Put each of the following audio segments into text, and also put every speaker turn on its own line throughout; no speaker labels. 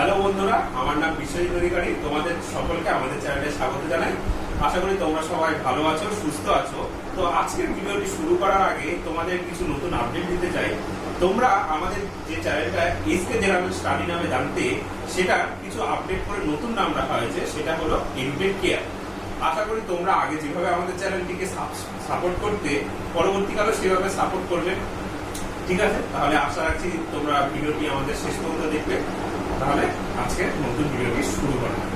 Hello বন্ধুরা, আমার নাম বিশ্বজিৎ অধিকারী। তোমাদের সকলকে আমাদের চ্যানেলে স্বাগত জানাই। আশা করি তোমরা সবাই ভালো আছো, সুস্থ আছো। তো আজকের ভিডিওটি শুরু করার আগে তোমাদের কিছু নতুন আপডেট দিতে চাই। তোমরা আমাদের যে চ্যানেলটা এসকে জেনারেল স্টাডি নামে জানতে, সেটা কিছু আপডেট করে নতুন নাম রাখা হয়েছে, সেটা হলো এডুকেট কেয়ার। আশা করি তোমরা আগে যেভাবে আমাদের চ্যানেলটিকে সাপোর্ট করতে, পরবর্তীকালে সেভাবে সাপোর্ট করবে। ঠিক আছে, তাহলে আশা রাখছি তোমরা ভিডিওটি আমাদের শেষ পর্যন্ত দেখবে। তাহলে আজকে নতুন ভিডিওটি শুরু করা যাক।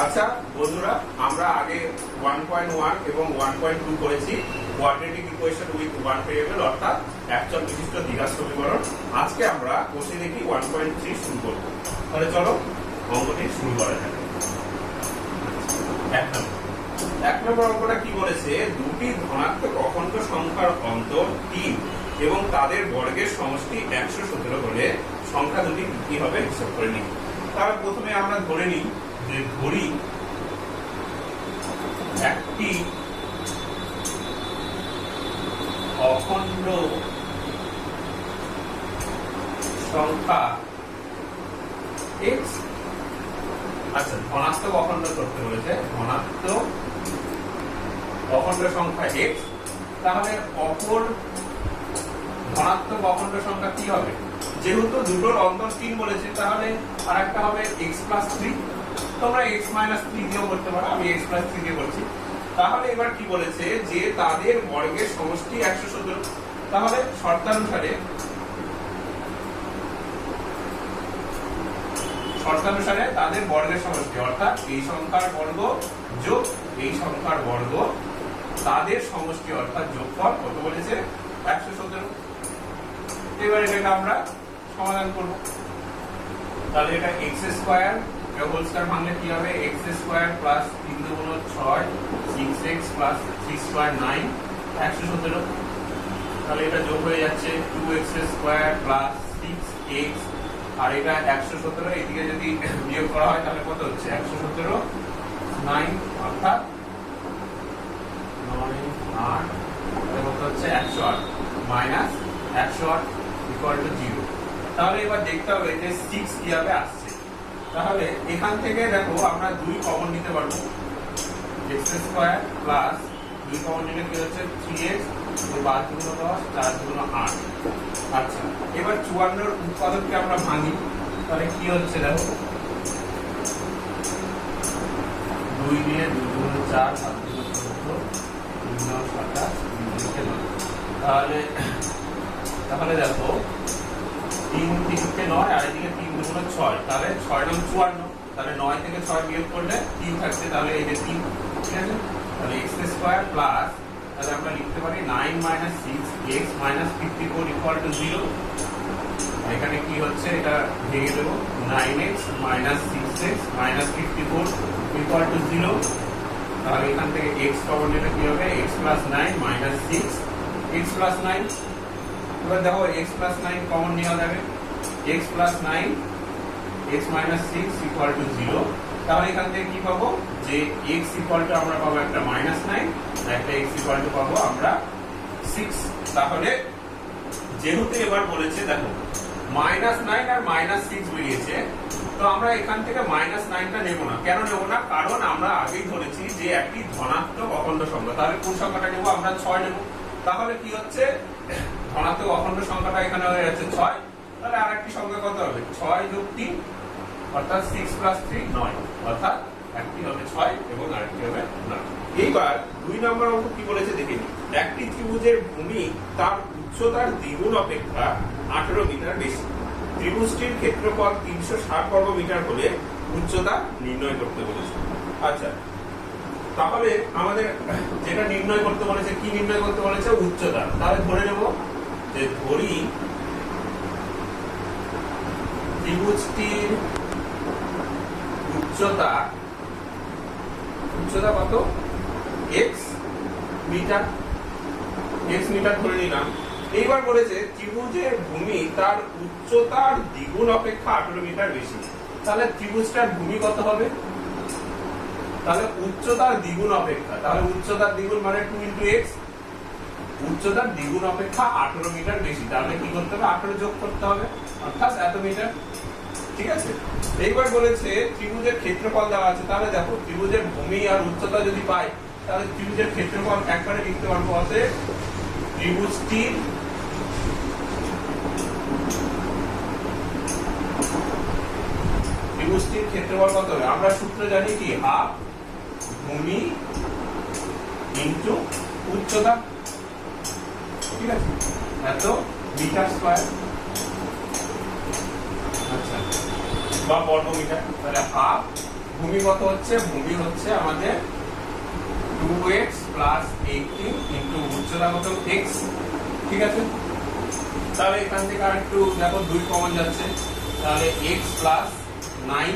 আচ্ছা বন্ধুরা, আমরা আগে 1.1 এবং 1.2 করেছি quadratic equation with one variable, অর্থাৎ একচল বিশিষ্ট দ্বিঘাত সমীকরণ। আজকে আমরা বসে দেখি 1.3 শুরু করব। তাহলে চলো অঙ্কটি শুরু করা যাক। এক নম্বর অঙ্কটা কি বলেছে, দুটি ধনাত্মক অখণ্ড সংখ্যার অন্তর 3 এবং তাদের বর্গের সমষ্টি 117 হলে সংখ্যা দুটি কি হবে হিসাব করে নিই। তাহলে প্রথমে আমরা ধরে নিই যে ধরি একটি অখণ্ড সংখ্যা x। আচ্ছা, ধনাত্মক অখণ্ড করতে বলেছে, ধনাত্মক অখণ্ড সংখ্যা x। তাহলে অপর ধনাত্মক অখণ্ড সংখ্যা কি হবে? যেহেতু দুটোর অন্তর 3 বলেছে, তাহলে আরেকটা হবে x প্লাস 3। তোমরা x মাইনাস 3 দিয়েও করতে পারো, আমি x প্লাস 3 দিয়ে করছি। তাহলে এবার কি বলেছে যে তাদের বর্গের সমষ্টি 117। তাহলে শর্তানুসারে তাদের বর্গের সমষ্টি, অর্থাৎ এই সংখ্যার বর্গ যোগ এই সংখ্যার বর্গ, তাদের সমষ্টি অর্থাৎ যোগফল কত বলেছে? 117। এবার এটাকে আমরা সমাধান করব। তাহলে এটা x স্কয়ার হোল স্কয়ার ভাঙলে কি হবে? x স্কয়ার প্লাস 3 দুগুণ 6, 6x প্লাস 3 স্কয়ার 9, 117। তাহলে এটা যোগ হয়ে যাচ্ছে 2x স্কয়ার প্লাস 6x, আর এটা 117। এদিকে যদি বিয়োগ করা হয় তাহলে কত হচ্ছে? 117 9, অর্থাৎ 9 8 কত হচ্ছে? 108 মাইনাস 108 ইকুয়াল টু 0। তাহলে এবার দেখতে হবে যে 6 কিভাবে আসছে। তাহলে এখান থেকে দেখো আমরা 2 কমন নিতে পারবো, x স্কয়ার প্লাস 2 কমন নিলে কি হচ্ছে? 3x, 5 দুগুণ 10, 4 দুগুণ 8। আচ্ছা, এবার 54 এর উৎপাদককে আমরা ভাঙি। তাহলে কি হচ্ছে দেখো, 2 দিয়ে 2 দুগুণ 4, 7 দুগুণ 14, 2 9 27, 2 থেকে 9। তাহলে দেখো 3 থেকে 9, আর এদিকে 3 দুগুণ 6, তাহলে 6 9 54। তাহলে 9 থেকে 6 বিয়োগ করলে 3 থাকছে, তাহলে এই যে 3। ঠিক আছে, তাহলে x স্কয়ার প্লাস, তাহলে আমরা লিখতে পারি 9 minus 6x minus 54 equal to 0। এখানে কি হচ্ছে এটা ভেঙে দেবো, 9x minus 6x minus 54 equal to 0। তাহলে এখান থেকে x কমন নিলে কি হবে? x plus 9 minus 6 x plus 9। এবার দেখো x প্লাস 9 কমন নেওয়া যাবে, x plus 9 x minus 6 equal to 0। তাহলে এখান থেকে কি পাবো? যে x ইকুয়াল টু আমরা পাবো একটা মাইনাস 9, আর একটা x ইকুয়াল টু পাবো আমরা 6। তাহলে যেহেতু এবার বলেছে দেখো মাইনাস 9 আর মাইনাস 6 বেরিয়েছে, তো আমরা এখান থেকে মাইনাস 9টা নেব না। কেন নেব না? কারণ আমরা আগেই ধরেছি যে একটি ধনাত্মক অখণ্ড সংখ্যা। তাহলে কোন সংখ্যাটা নেব? আমরা 6 নেব। তাহলে কি হচ্ছে, ধনাত্মক অখণ্ড সংখ্যাটা এখানে হয়ে যাচ্ছে 6। তাহলে আরেকটি সংখ্যা কত হবে? 6 যোগ 3, অর্থাৎ 6 প্লাস 3 9, অর্থাৎ একটি হবে 6 এবং আরেকটি হবে 9। এইবার 2 নম্বর অঙ্ক কি বলেছে দেখে নিই। একটি ত্রিভুজের ভূমি তার উচ্চতার দ্বিগুণ অপেক্ষা 18 মিটার বেশি। ত্রিভুজটির ক্ষেত্রফল 360 বর্গ মিটার হলে উচ্চতা নির্ণয় করতে বলেছে। আচ্ছা, তাহলে আমাদের যেটা নির্ণয় করতে বলেছে, কি নির্ণয় করতে বলেছে? উচ্চতা। তাহলে ধরে নেব যে ধরি ত্রিভুজটির উচ্চতা কত? x মিটার, x মিটার ধরে নিলাম। এইবার বলেছে ত্রিভুজের ভূমি তার উচ্চতার দ্বিগুণ অপেক্ষা 18 মিটার বেশি। তাহলে ত্রিভুজটার ভূমি কত হবে? তাহলে উচ্চতার দ্বিগুণ অপেক্ষা, তাহলে উচ্চতার দ্বিগুণ মানে 2 × x। উচ্চতার দ্বিগুণ অপেক্ষা 18 মিটার বেশি, তাহলে কি করতে হবে 18 যোগ করতে হবে, অর্থাৎ এত মিটার। ঠিক আছে, এইবার বলেছে ত্রিভুজের ক্ষেত্রফল দেওয়া আছে, তাহলে দেখো ত্রিভুজের ভূমি আর উচ্চতা যদি পাই তাহলে ত্রিভুজের ক্ষেত্রফল একবারে লিখতে পারবো। অতএব ত্রিভুজটির ক্ষেত্রফল কত হবে? আমরা সূত্র জানি কি, হাফ ভূমি ইনটু উচ্চতা। ঠিক আছে, এত মিটার স্কয়ার, আচ্ছা, বা বর্গ মিটার। তাহলে হাফ ভূমি কত হচ্ছে? ভূমি হচ্ছে আমাদের 2x প্লাস 18 ইনটু উচ্চতা কত? x। ঠিক আছে, তাহলে এখান থেকে আর একটু দেখো 2 কমন যাচ্ছে, তাহলে x প্লাস 9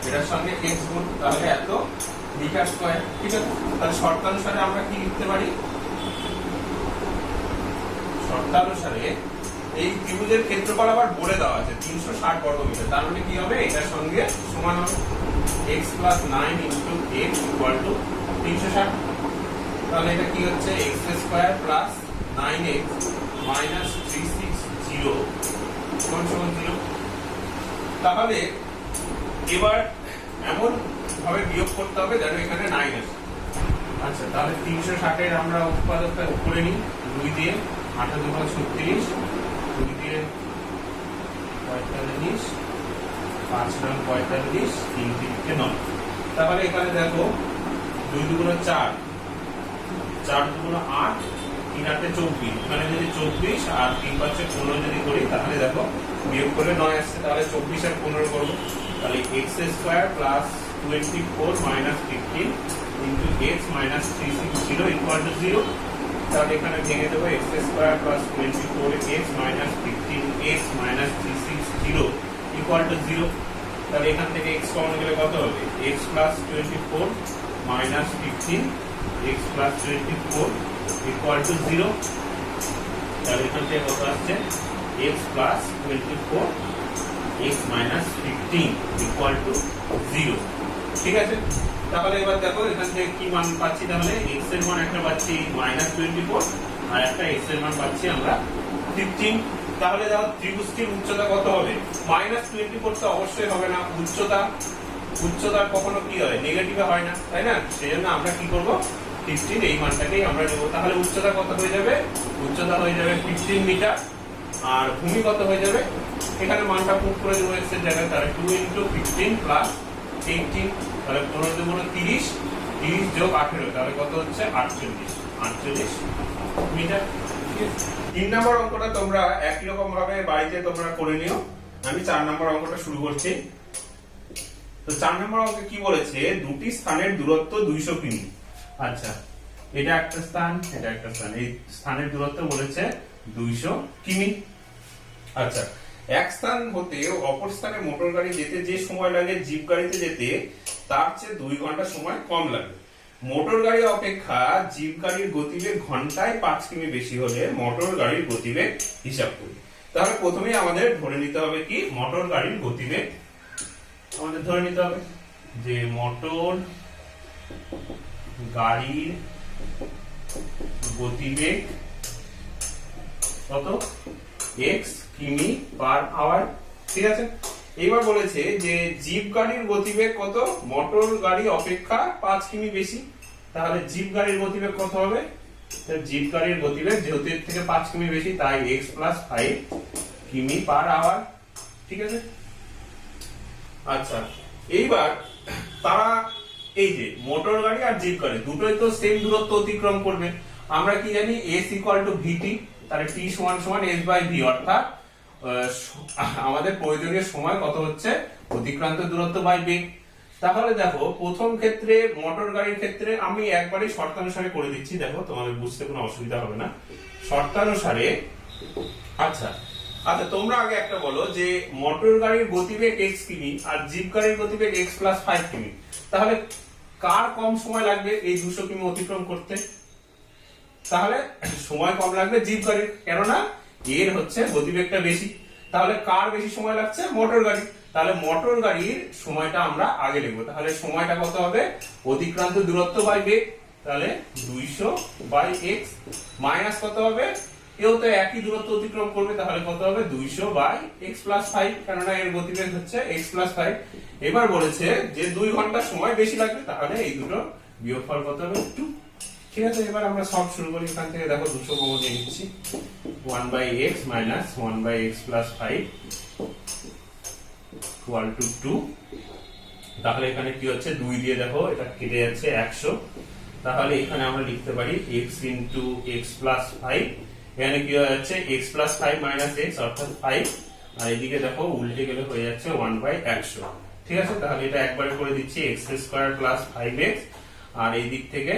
এটার সঙ্গে x গুণ, তাহলে এত মিটার স্কয়ার। ঠিক আছে, তাহলে শর্তানুসারে আমরা কি লিখতে পারি? শর্তানুসারে এই ত্রিভুজের ক্ষেত্রফল আবার বলে দেওয়া আছে 360 বর্গ মিটার, তার মানে কি হবে? এটার সঙ্গে সমান হবে x plus 9 into x equal two 360। তাহলে এটা কি হচ্ছে? x square plus 9x minus 360 সমান 0। তাহলে এবার এমন ভাবে বিয়োগ করতে হবে যেন এখানে 9 আসে। আচ্ছা, তাহলে 360 এর আমরা উৎপাদকটা করে নিই, 2 দিয়ে 8 2 36, 2 দিয়ে 45, 5 9 45, 3 3 9। তাহলে এখানে দেখো 2 2 4, 4 2 8, 3 8 24, এখানে যদি 24 আর 3 5 15 যদি করি তাহলে দেখো বিয়োগ করলে 9 আসছে, তাহলে 24 আর 15 করব, তাহলে x square plus 24 minus 15 into x minus 360 equal to 0। তাহলে এখানে ভেঙে দেবো x square plus 24x minus 15x minus 360 equal to 0। তাহলে এখান থেকে x কমন গেলে কত হবে? x plus 24 minus 15 x plus 24 equal to 0। তাহলে এখান থেকে কত আসছে? x plus 24 x minus 15 equal to 0। ঠিক আছে, তাহলে এবার দেখো এখান থেকে কি মান পাচ্ছি? তাহলে x এর মান একটা পাচ্ছি মাইনাস 24 আর একটা x এর মান পাচ্ছি আমরা 15। তাহলে দেখো ত্রিভুজটির উচ্চতা কত হবে? মাইনাস 24 তো অবশ্যই হবে না, উচ্চতা কখনো কি হয়? নেগেটিভে হয় না, তাই না? সেজন্য আমরা কি করব? 15 এই মানটাকেই আমরা নেব। তাহলে উচ্চতা কত হয়ে যাবে? উচ্চতা হয়ে যাবে 15 মিটার। আর ভূমি কত হয়ে যাবে? এখানে মানটা পুট করে দেবো x এর জায়গায়, তাহলে 2 ইনটু 15 প্লাস 18, তাহলে 15 2 30, 30 যোগ 18, তাহলে কত হচ্ছে? 48 মিটার। 3 নম্বর অঙ্কটা তোমরা একই রকম ভাবে বাড়িতে তোমরা করে নিও। আমি 4 নম্বর অঙ্কটা শুরু করছি। তো 4 নম্বর অঙ্কে কি বলেছে? দুটি স্থানের দূরত্ব 200 কিমি। আচ্ছা, এটা একটা স্থান, এটা একটা স্থান, এই স্থানের দূরত্ব বলেছে 200 কিমি। আচ্ছা, এক স্থান হতে অপর স্থানে মোটর গাড়ি যেতে যে সময় লাগে জিপ গাড়িতে যেতে তার চেয়ে 2 ঘন্টা সময় কম লাগে। মোটর গাড়ি অপেক্ষা জিপ গাড়ির গতিবেগ ঘন্টায় 5 কিমি বেশি হলে মোটর গাড়ির গতিবেগ হিসাব করি। তাহলে প্রথমেই আমাদের ধরে নিতে হবে কি? মোটর গাড়ির গতিবেগ আমাদের ধরে নিতে হবে যে মোটর গাড়ির গতিবেগ কত? x কিমি পার আওয়ার। ঠিক আছে, এইবার বলেছে যে জিপ গাড়ির গতিবেগ কত? মোটর গাড়ি অপেক্ষা 5 কিমি বেশি। তাহলে জিপ গাড়ির গতিবেগ কত হবে? জিপ গাড়ির গতিবেগ যেহেতু এর থেকে 5 কিমি বেশি তাই x প্লাস 5 কিমি পার আওয়ার। ঠিক আছে, আচ্ছা, এইবার তারা এই যে মোটর গাড়ি আর জিপ গাড়ি দুটোই তো সেম দূরত্ব অতিক্রম করবে। আমরা কি জানি? s ইকুয়াল টু vt, তাহলে t সমান সমান s বাই v, অর্থাৎ আমাদের প্রয়োজনীয় সময় কত হচ্ছে? অতিক্রান্ত দূরত্ব বাই বেগ। তাহলে দেখো প্রথম ক্ষেত্রে মোটর গাড়ির ক্ষেত্রে আমি একবারই শর্তানুসারে করে দিচ্ছি, দেখো তোমাদের বুঝতে কোনো অসুবিধা হবে না শর্তানুসারে। আচ্ছা, তোমরা আগে একটা বলো যে মোটর গাড়ির গতিবেগ x কিমি আর জিপ গাড়ির গতিবেগ x প্লাস 5 কিমি, তাহলে কার কম সময় লাগবে এই 200 কিমি অতিক্রম করতে? তাহলে সময় কম লাগবে জিপ গাড়ির, কেননা এর হচ্ছে গতিবেগটা বেশি। তাহলে কার বেশি সময় লাগছে? মোটর গাড়ি। তাহলে মোটর গাড়ির সময়টা আমরা আগে লিখবো। তাহলে সময়টা কত হবে? অতিক্রান্ত দূরত্ব বাই বেগ। তাহলে 200 বাই x মাইনাস কত হবে, এও তো একই দূরত্ব অতিক্রম করবে, তাহলে কত হবে 200 বাই x প্লাস 5, কেননা এর গতিবেগ হচ্ছে x প্লাস 5। এবার বলেছে যে 2 ঘন্টা সময় বেশি লাগবে, তাহলে এই দুটো বিয়োগফল কত হবে 2। ঠিক আছে, এবার আমরা সব শুরু করি। এখান থেকে দেখো 200 কমন নিয়ে নিচ্ছি, 1 by x minus 1 by x plus 5 equal to 2। তাহলে এখানে কি হচ্ছে, 2 দিয়ে দেখো এটা কেটে যাচ্ছে 100, তাহলে এখানে আমরা লিখতে পারি x ইনটু x প্লাস 5, এখানে কি হয়ে যাচ্ছে x প্লাস 5 মাইনাস x অর্থাৎ 5, আর এদিকে দেখো উল্টে গেলে হয়ে যাচ্ছে 1 বাই 100। ঠিক আছে, তাহলে এটা একবারে করে দিচ্ছি x স্কয়ার প্লাস 5x, আর এই দিক থেকে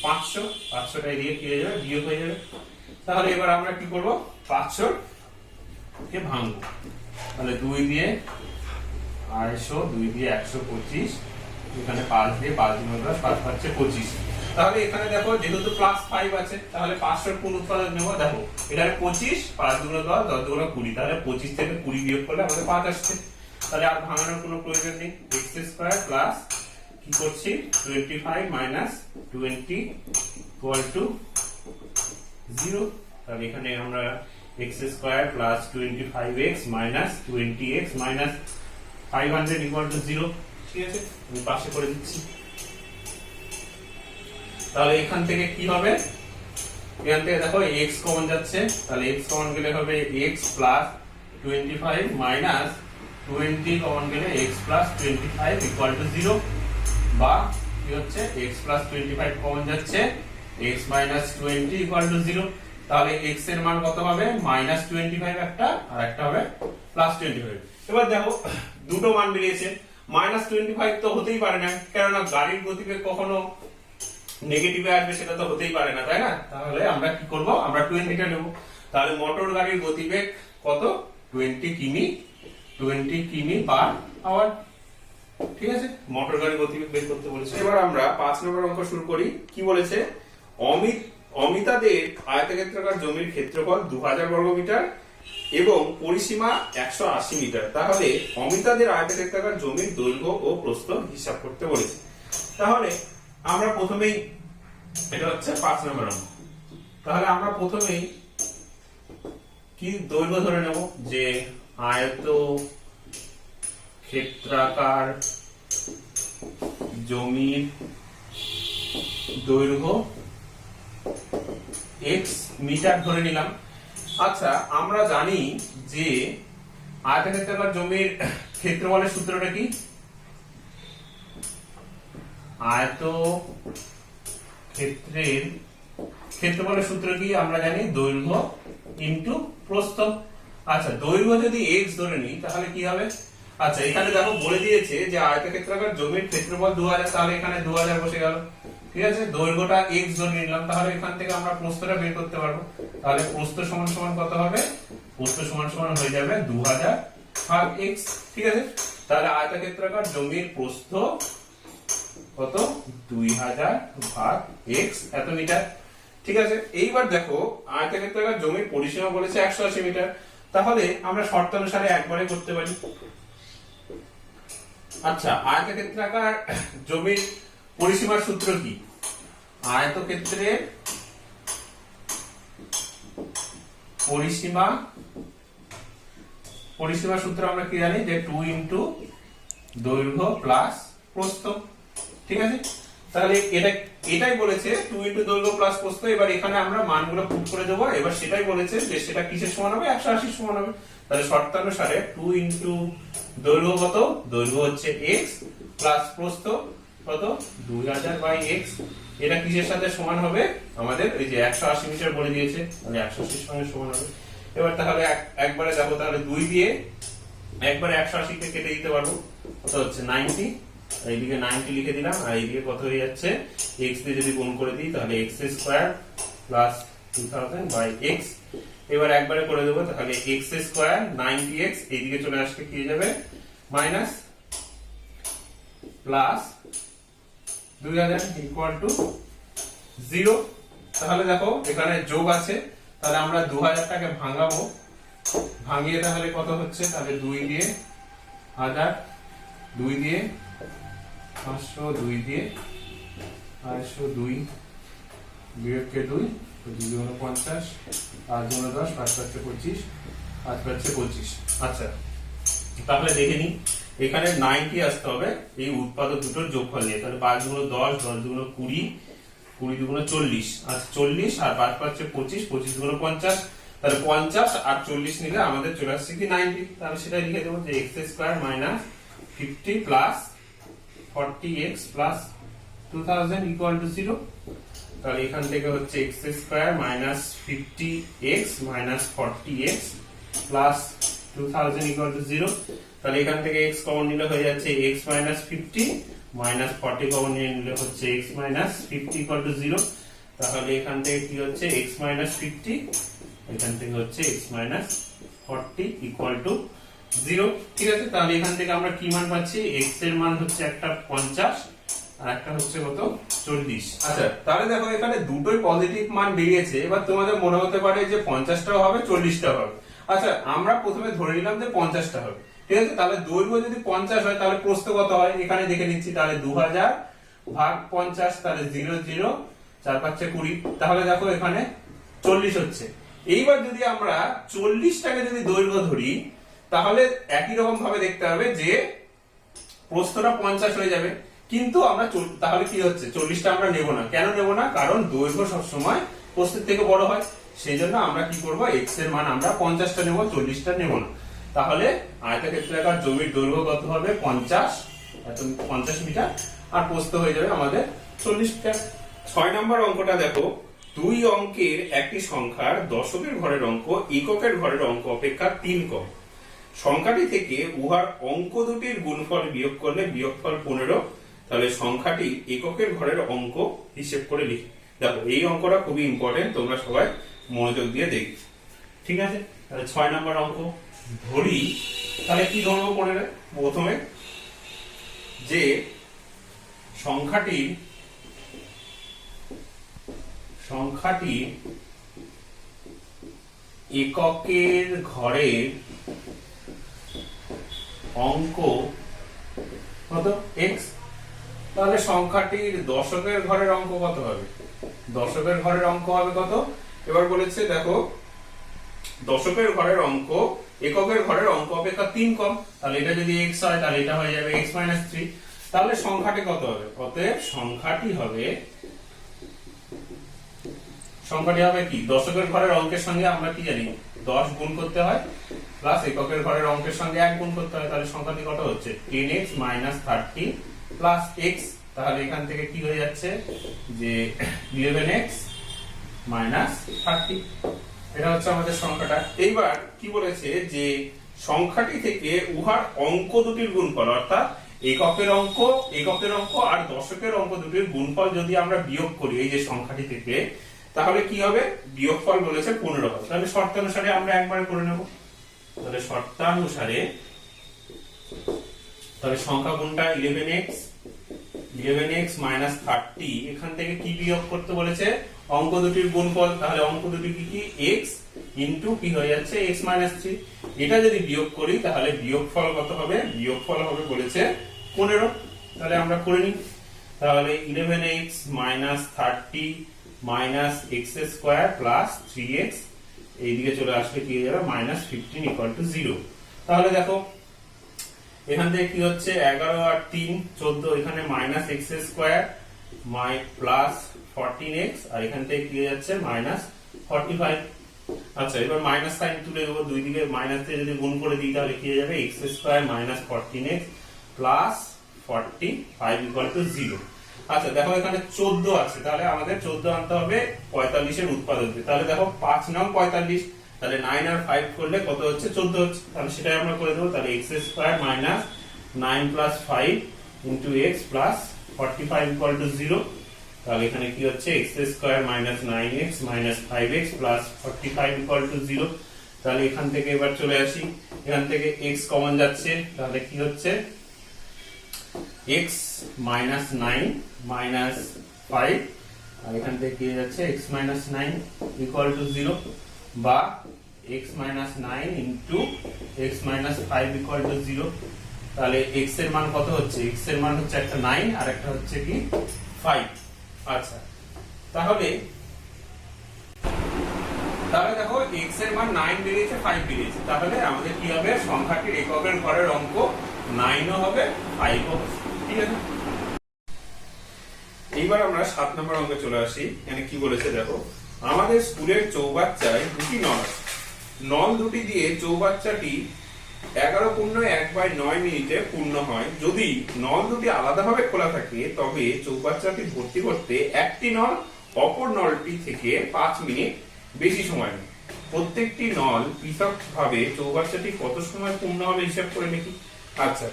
500টা এদিকে কি হয়ে যাবে, বিয়োগ হয়ে যাবে। তাহলে এবার আমরা কি করব, 500 কে ভাঙবো, তাহলে 2 দিয়ে 250, 2 দিয়ে 125, এখানে 5 দিয়ে 5 গুণ 10, 5 পাচ্ছে 25। তাহলে এখানে দেখো যেহেতু প্লাস 5 আছে, তাহলে 500 কোন উৎপাদক নেব, দেখো এখানে 25, 5 গুণ 10, 10 গুণ 20, তাহলে 25 থেকে 20 বিয়োগ করলে আমাদের 5 আসছে। তাহলে আর ভাঙানোর কোনো প্রয়োজন নেই, x স্কয়ার প্লাস কি করছি 25 মাইনাস 20 ইকুয়াল টু 0। তাহলে এখানে আমরা x square plus 25x minus 20x minus 500 equal to 0। ঠিক আছে, আমি পাশে করে দিচ্ছি। তাহলে এখান থেকে কি হবে, এখান থেকে দেখো x কমন যাচ্ছে, তাহলে x কমন গেলে হবে x প্লাস 25 মাইনাস 20 কমন গেলে x প্লাস 25 ইকুয়াল টু 0, বা কি হচ্ছে x প্লাস 25 কমন যাচ্ছে x মাইনাস 20 ইকুয়াল টু 0। তাহলে x এর মান কত হবে, মাইনাস 25 একটা, আর একটা হবে প্লাস 25। এবার দেখো দুটো মান বেরিয়েছে, মাইনাস 25 তো হতেই পারে না, কেননা গাড়ির গতিবেগ কখনো নেগেটিভে আসবে সেটা তো হতেই পারে না, তাই না? তাহলে আমরা কি করব, আমরা 20টা নেব। তাহলে মোটর গাড়ির গতিবেগ কত, 20 কিমি পার আওয়ার। ঠিক আছে, মোটর গাড়ির গতিবেগ বের করতে বলেছে। এবার আমরা 5 নম্বর অঙ্ক শুরু করি। কি বলেছে, অমিতাদের আয়তক্ষেত্রাকার জমির ক্ষেত্রফল 2000 বর্গমিটার এবং পরিসীমা 180 মিটার। তাহলে অমিতাদের আয়তক্ষেত্রাকার জমির দৈর্ঘ্য ও প্রস্থ হিসাব করতে বলেছে। তাহলে আমরা প্রথমেই, এটা হচ্ছে 5 নম্বর অঙ্ক, তাহলে আমরা প্রথমেই কি দৈর্ঘ্য ধরে নেব, যে আয়তক্ষেত্রাকার জমির দৈর্ঘ্য x মিটার ধরে নিলাম। আচ্ছা, আমরা জানি যে আয়তক্ষেত্রাকার জমির ক্ষেত্রফলের সূত্রটা কি, আয়তক্ষেত্রের ক্ষেত্রফলের সূত্র কি আমরা জানি, দৈর্ঘ্য ইনটু প্রস্থ। আচ্ছা, দৈর্ঘ্য যদি x ধরে নিই তাহলে কি হবে, আচ্ছা এখানে দেখো বলে দিয়েছে যে আয়তক্ষেত্রাকার জমির ক্ষেত্রফল 2000, তাহলে এখানে 2000 বসে গেল। ঠিক আছে, দৈর্ঘ্যটা x ধরে নিলাম, তাহলে এখান থেকে আমরা প্রস্থটা বের করতে পারবো। তাহলে প্রস্থ সমান সমান কত হবে, প্রস্থ সমান সমান হয়ে যাবে 2000 ভাগ x। ঠিক আছে, তাহলে আয়তক্ষেত্রাকার জমির প্রস্থ কত, 2000 ভাগ x এত মিটার। ঠিক আছে, এইবার দেখো আয়তক্ষেত্রাকার জমির পরিসীমা বলেছে 180 মিটার, তাহলে আমরা শর্তানুসারে একবারে করতে পারি। আচ্ছা, আয়তক্ষেত্রাকার জমির পরিসীমার সূত্র কি, আয়তক্ষেত্রের পরিসীমা সূত্র আমরা কি জানি, যে 2 ইনটু দৈর্ঘ্য প্লাস প্রস্থ। ঠিক আছে, তাহলে এটাই বলেছে 2 ইনটু দৈর্ঘ্য প্লাস প্রস্থ। এবার এখানে আমরা মানগুলো পুট করে দেবো। এবার সেটাই বলেছে যে সেটা কিসের সমান হবে, 180 সমান হবে। তাহলে শর্তানুসারে 2 ইনটু দৈর্ঘ্য কত, দৈর্ঘ্য হচ্ছে x প্লাস প্রস্থ কত, 2000 বাই x, এটা কিসের সাথে সমান হবে, আমাদের এই যে 180 মিটার বলে দিয়েছে, তাহলে 180 এর সঙ্গে সমান হবে। এবার তাহলে একবারে দেখো, তাহলে 2 দিয়ে একবারে 180 কে কেটে দিতে পারবো, কত হচ্ছে 90, এইদিকে 90 লিখে দিলাম, আর এইদিকে কত হয়ে যাচ্ছে, x দিয়ে যদি গুণ করে দিই তাহলে x square plus 2000 by x। এবার একবারে করে দেবো, তাহলে x স্কয়ার 90x এইদিকে চলে আসলে কি হয়ে যাবে, মাইনাস প্লাস 2000 ইকুয়াল টু 0। তাহলে দেখো এখানে যোগ আছে, তাহলে আমরা 2000 টাকে ভাঙাবো, ভাঙিয়ে তাহলে কত হচ্ছে, তাহলে 2 দিয়ে 1000, 2 দিয়ে 500, 2 দিয়ে 2 বিয়োগকে 2 2 গুণ 50 8 গুণ 10 5 পাঁচে 25 5 পাঁচে 25। আচ্ছা তাহলে দেখে নি এখানে 90 আসতে হবে এই উৎপাদক দুটোর যোগফল নিয়ে। তাহলে 5 গুণ 10 10 গুণ 20 20 দুগুণ 40। আচ্ছা 40 আর 5 পাঁচে 25 25 গুণ 50। তাহলে 50 আর 40 নিলে আমাদের চলে আসছে কি 90। তাহলে সেটা লিখে দেবো যে x square minus 50 plus 40x plus 2000 equal to 0। তাহলে এখান থেকে হচ্ছে x square minus 50x minus 40x plus 2000 equal to 0। তাহলে এখান থেকে x কমন নিলে হয়ে যাচ্ছে x মাইনাস 50 মাইনাস 40 কমন নিলে হচ্ছে x মাইনাস 50 ইকুয়াল টু 0। তাহলে এখান থেকে কি হচ্ছে x মাইনাস 50, এখান থেকে হচ্ছে x মাইনাস 40 ইকুয়াল টু 0। ঠিক আছে, তাহলে এখান থেকে আমরা কি মান পাচ্ছি? x এর মান হচ্ছে একটা 50 আর একটা হচ্ছে কত 40। আচ্ছা তাহলে দেখো এখানে দুটোই পজিটিভ মান বেরিয়েছে। এবার তোমাদের মনে হতে পারে যে 50টাও হবে 40টাও হবে। আচ্ছা আমরা প্রথমে ধরে নিলাম যে 50টা হবে। ঠিক আছে, তাহলে দৈর্ঘ্য যদি 50 হয় তাহলে প্রস্থ কত হয় এখানে দেখে নিচ্ছি। তাহলে 2000 ভাগ 50, তাহলে 0 0 4 5 20। তাহলে দেখো এখানে 40 হচ্ছে। এইবার যদি আমরা 40টাকে যদি দৈর্ঘ্য ধরি তাহলে একই রকম ভাবে দেখতে হবে যে প্রস্থটা 50 হয়ে যাবে। কিন্তু আমরা তাহলে কি হচ্ছে 40টা আমরা নেব না। কেন নেব না? কারণ দৈর্ঘ্য সবসময় প্রস্থের থেকে বড় হয়। সেই জন্য আমরা কি করব, x এর মান আমরা 50টা নেব, 40টা নেব না। তাহলে আয়তক্ষেত্রাকার জমির দৈর্ঘ্য কত হবে? 50 মিটার আর প্রস্থ হয়ে যাবে আমাদের 40 মিটার। 6 নম্বর অঙ্কটা দেখো, দুই অঙ্কের একটি সংখ্যার দশকের ঘরের অঙ্ক এককের ঘরের অঙ্ক অপেক্ষা 3 কম। সংখ্যাটি থেকে উহার অঙ্ক দুটির গুণফল বিয়োগ করলে বিয়োগফল 15। তাহলে সংখ্যাটি এককের ঘরের অঙ্ক হিসেব করে লিখি। দেখো এই অঙ্কটা খুবই ইম্পর্টেন্ট, তোমরা সবাই মনোযোগ দিয়ে দেখি। ঠিক আছে, তাহলে 6 নম্বর অঙ্ক ধরি। তাহলে কি ধরবো প্রথমে যে সংখ্যাটি এককের ঘরের অঙ্ক কত? x। তাহলে সংখ্যাটির দশকের ঘরের অঙ্ক কত হবে? দশকের ঘরের অঙ্ক হবে কত? এবার বলেছে দেখো দশকের ঘরের অঙ্ক এককের ঘরের অঙ্ক অপেক্ষা 3 কম। তাহলে এটা যদি x হয় তাহলে এটা হয়ে যাবে x - 3। তাহলে সংখ্যাটি কত হবে? অতএব সংখ্যাটি হবে কি? দশকের ঘরের অঙ্কের সঙ্গে আমরা কি জানি 10 গুণ করতে হয়, প্লাস এককের ঘরের অঙ্কের সঙ্গে 1 গুণ করতে হয়। তাহলে সংখ্যাটি কত হচ্ছে? 10x - 30 plus x। তাহলে এখান থেকে কি হয়ে যাচ্ছে যে 11x - 30। এটা হচ্ছে আমাদের সংখ্যাটা। এইবার কি বলেছে যে সংখ্যাটি থেকে উহার অঙ্ক দুটির গুণফল, অর্থাৎ এককের অঙ্ক আর দশকের অঙ্ক দুটির গুণফল যদি আমরা বিয়োগ করি এই যে সংখ্যাটি থেকে, তাহলে কি হবে? বিয়োগফল বলেছে 15 হবে। তাহলে শর্তানুসারে আমরা একবারে করে নেব। তাহলে শর্তানুসারে তাহলে সংখ্যা কোনটা? 11x - 30। এখান থেকে কি বিয়োগ করতে বলেছে? অঙ্ক দুটির গুণফল। তাহলে অঙ্ক দুটি কি? x ইনটু কি হয়ে যাচ্ছে? x - 3। এটা যদি বিয়োগ করি তাহলে বিয়োগফল কত হবে? বিয়োগফল হবে বলেছে 15। তাহলে আমরা করে নিই। তাহলে 11x - 30 minus x square plus 3x, এইদিকে চলে আসলে কি হয়ে যাবে? -15 ইকুয়াল টু 0। তাহলে দেখো এখান থেকে কি হচ্ছে? 11 আর 3 14, এখানে -x স্কয়ার প্লাস 14x, আর এখান থেকে কি হয়ে যাচ্ছে? -45। আচ্ছা এবার মাইনাস সাইন তুলে দেবো, দুই দিকে মাইনাস দিয়ে যদি গুণ করে দিই তাহলে কি হয়ে যাবে? x square - 14x plus 45 equal to 0। আচ্ছা দেখো এখানে 14 আছে, তাহলে আমাদের 14 আনতে হবে 45 এর উৎপাদক দিয়ে। তাহলে দেখো 5 নং 45, তাহলে 9 আর 5 করলে কত হচ্ছে? 14 হচ্ছে। তাহলে সেটাই আমরা করে দেবো। তাহলে x square - 9 plus 5 into x plus 45 equal to 0। তাহলে এখানে কি হচ্ছে? x square - 9x - 5x plus 45 equal to 0। তাহলে এখান থেকে এবার চলে আসি, এখান থেকে x কমন যাচ্ছে, তাহলে কি হচ্ছে? x - 9 মাইনাস 5, আর এখান থেকে কি যাচ্ছে? x - 9 ইকুয়াল টু 0, বা x - 9 into x - 5 equal two 0। তাহলে x এর মান কত হচ্ছে? x এর মান হচ্ছে একটা 9 আর একটা হচ্ছে কি 5। আচ্ছা, তাহলে তাহলে দেখো x এর মান 9 বেরিয়েছে, 5 বেরিয়েছে, তাহলে আমাদের কি হবে, সংখ্যাটির এককের ঘরের অঙ্ক 9 ও হবে 5 ও হবে। ঠিক আছে, এইবার আমরা 7 নম্বর অঙ্কে চলে আসি। এখানে কি বলেছে দেখো, আমাদের স্কুলের চৌবাচ্চায় দুটি নল আছে। নল দুটি দিয়ে চৌবাচ্চাটি 11.1/9 মিনিটে পূর্ণ হয়। যদি নল দুটি আলাদাভাবে খোলা থাকে তবে চৌবাচ্চাটি ভর্তি করতে একটি নল অপর নলটি থেকে 5 মিনিট বেশি সময় নেয়। প্রত্যেকটি নল পৃথকভাবে চৌবাচ্চাটি কত সময় পূর্ণ হবে হিসাব করে দেখি। আচ্ছা,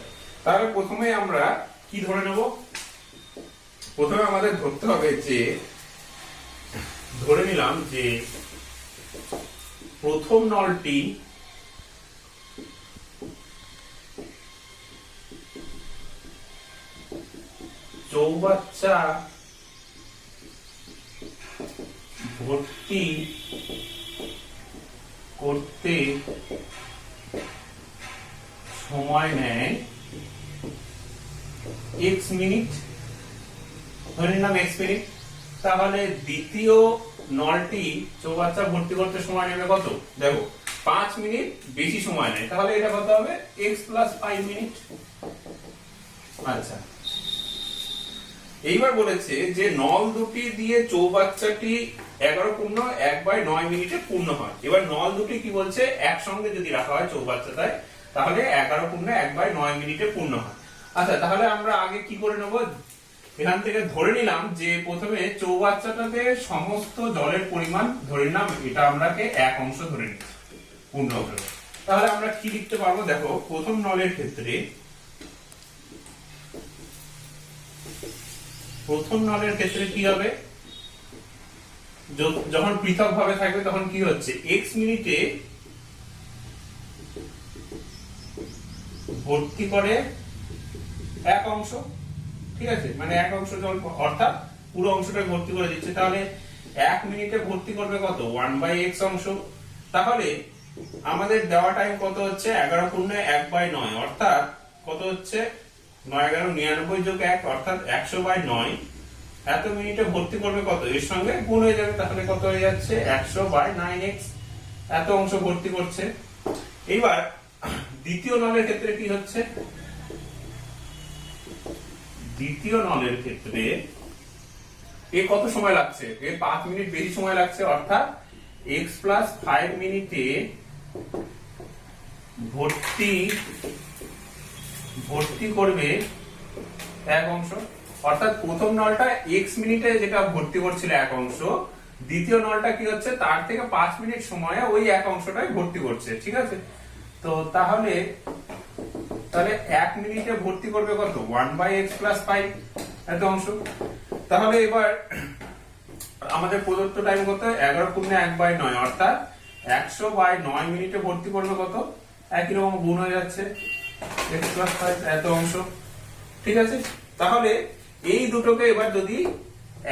তাহলে প্রথমে আমরা কি ধরে নেব, প্রথমে আমাদের ধরতে হবে যে, ধরে নিলাম যে প্রথম নলটি চৌবাচ্চা ভর্তি করতে সময় নেয় x মিনিট, ধরে নিলাম x মিনিট। তাহলে দ্বিতীয় নলটি চৌবাচ্চা ভর্তি করতে সময় নেবে কত, দেখো 5 মিনিট বেশি সময় নেয়, তাহলে এটা কত হবে, x + 5 মিনিট। আচ্ছা, এইবার বলেছে যে নল দুটি দিয়ে চৌবাচ্চাটি 11.1/9 মিনিটে পূর্ণ হয়। এবার নল দুটি কি বলছে, একসঙ্গে যদি রাখা হয় চৌবাচ্চাটায় তাহলে 11.1/9 মিনিটে পূর্ণ হয়। আচ্ছা, তাহলে আমরা আগে কি করে নেব, এখান থেকে ধরে নিলাম যে প্রথমে চৌবাচ্চাটাতে সমস্ত জলের পরিমাণ ধরে নিলাম, এটা আমরাকে 1 অংশ ধরে নিচ্ছি পূর্ণ হবে। তাহলে আমরা কি লিখতে পারবো, দেখো প্রথম নলের ক্ষেত্রে, প্রথম নলের ক্ষেত্রে কি হবে, যখন পৃথক ভাবে থাকবে তখন কি হচ্ছে, x মিনিটে ভর্তি করে 1 অংশ। ঠিক আছে, মানে 1 অংশ জল, অর্থাৎ পুরো অংশটা ভর্তি করে দিচ্ছে। তাহলে 1 মিনিটে ভর্তি করবে কত, 1/x অংশ। তাহলে আমাদের দেওয়া টাইম কত হচ্ছে, 11.1/9, অর্থাৎ কত হচ্ছে, 9 11 99 যোগ 1 অর্থাৎ 100/9। এত মিনিটে ভর্তি করবে কত, এর সঙ্গে গুণ হয়ে যাবে, তাহলে কত হয়ে যাচ্ছে, 100/9x, এত অংশ ভর্তি করছে। এইবার দ্বিতীয় নলের ক্ষেত্রে কি হচ্ছে, দ্বিতীয় নলের ক্ষেত্রে এ কত সময় লাগছে, এ 5 মিনিট বেশি সময় লাগছে, অর্থাৎ x + 5 মিনিটে ভর্তি করবে 1 অংশ। অর্থাৎ প্রথম নলটা x মিনিটে যেটা ভর্তি করছিল 1 অংশ, দ্বিতীয় নলটা কি হচ্ছে, তার থেকে 5 মিনিট সময়ে ওই 1 অংশটাই ভর্তি করছে। ঠিক আছে, তো তাহলে 1 মিনিটে ভর্তি করবে কত, 1/x + 5 এত অংশ। তাহলে এবার আমাদের প্রদত্ত টাইম কত, 11.1/9, অর্থাৎ 100/9 মিনিটে ভর্তি করবে কত, একই রকম গুণ হয়ে যাচ্ছে x + 5 এত অংশ। ঠিক আছে, তাহলে এই দুটোকে এবার যদি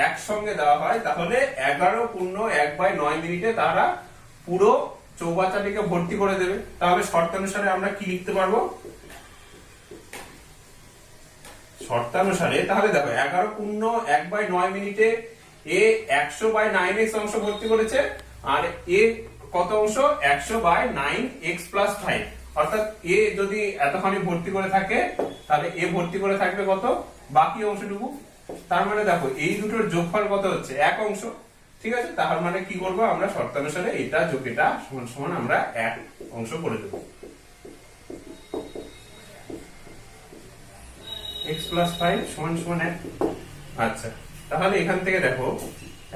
একসঙ্গে দেওয়া হয় তাহলে 11.1/9 মিনিটে তারা পুরো চৌবাচ্চাটিকে ভর্তি করে দেবে। তাহলে শর্তানুসারে আমরা কি লিখতে পারবো, শর্তানুসারে তাহলে দেখো 11.1/9 মিনিটে এ 100/9x অংশ ভর্তি করেছে, আর এ কত অংশ, 100/9x + 5, অর্থাৎ এ যদি এতখানি ভর্তি করে থাকে তাহলে এ ভর্তি করে থাকবে কত, বাকি অংশটুকু। তার মানে দেখো এই দুটোর যোগফল কত হচ্ছে, 1 অংশ। ঠিক আছে, তার মানে কি করবো আমরা, শর্তানুসারে এটা যোগ এটা সমান সমান আমরা 1 অংশ করে দেবো, x + 5 সমান সমান 1। আচ্ছা, তাহলে এখান থেকে দেখো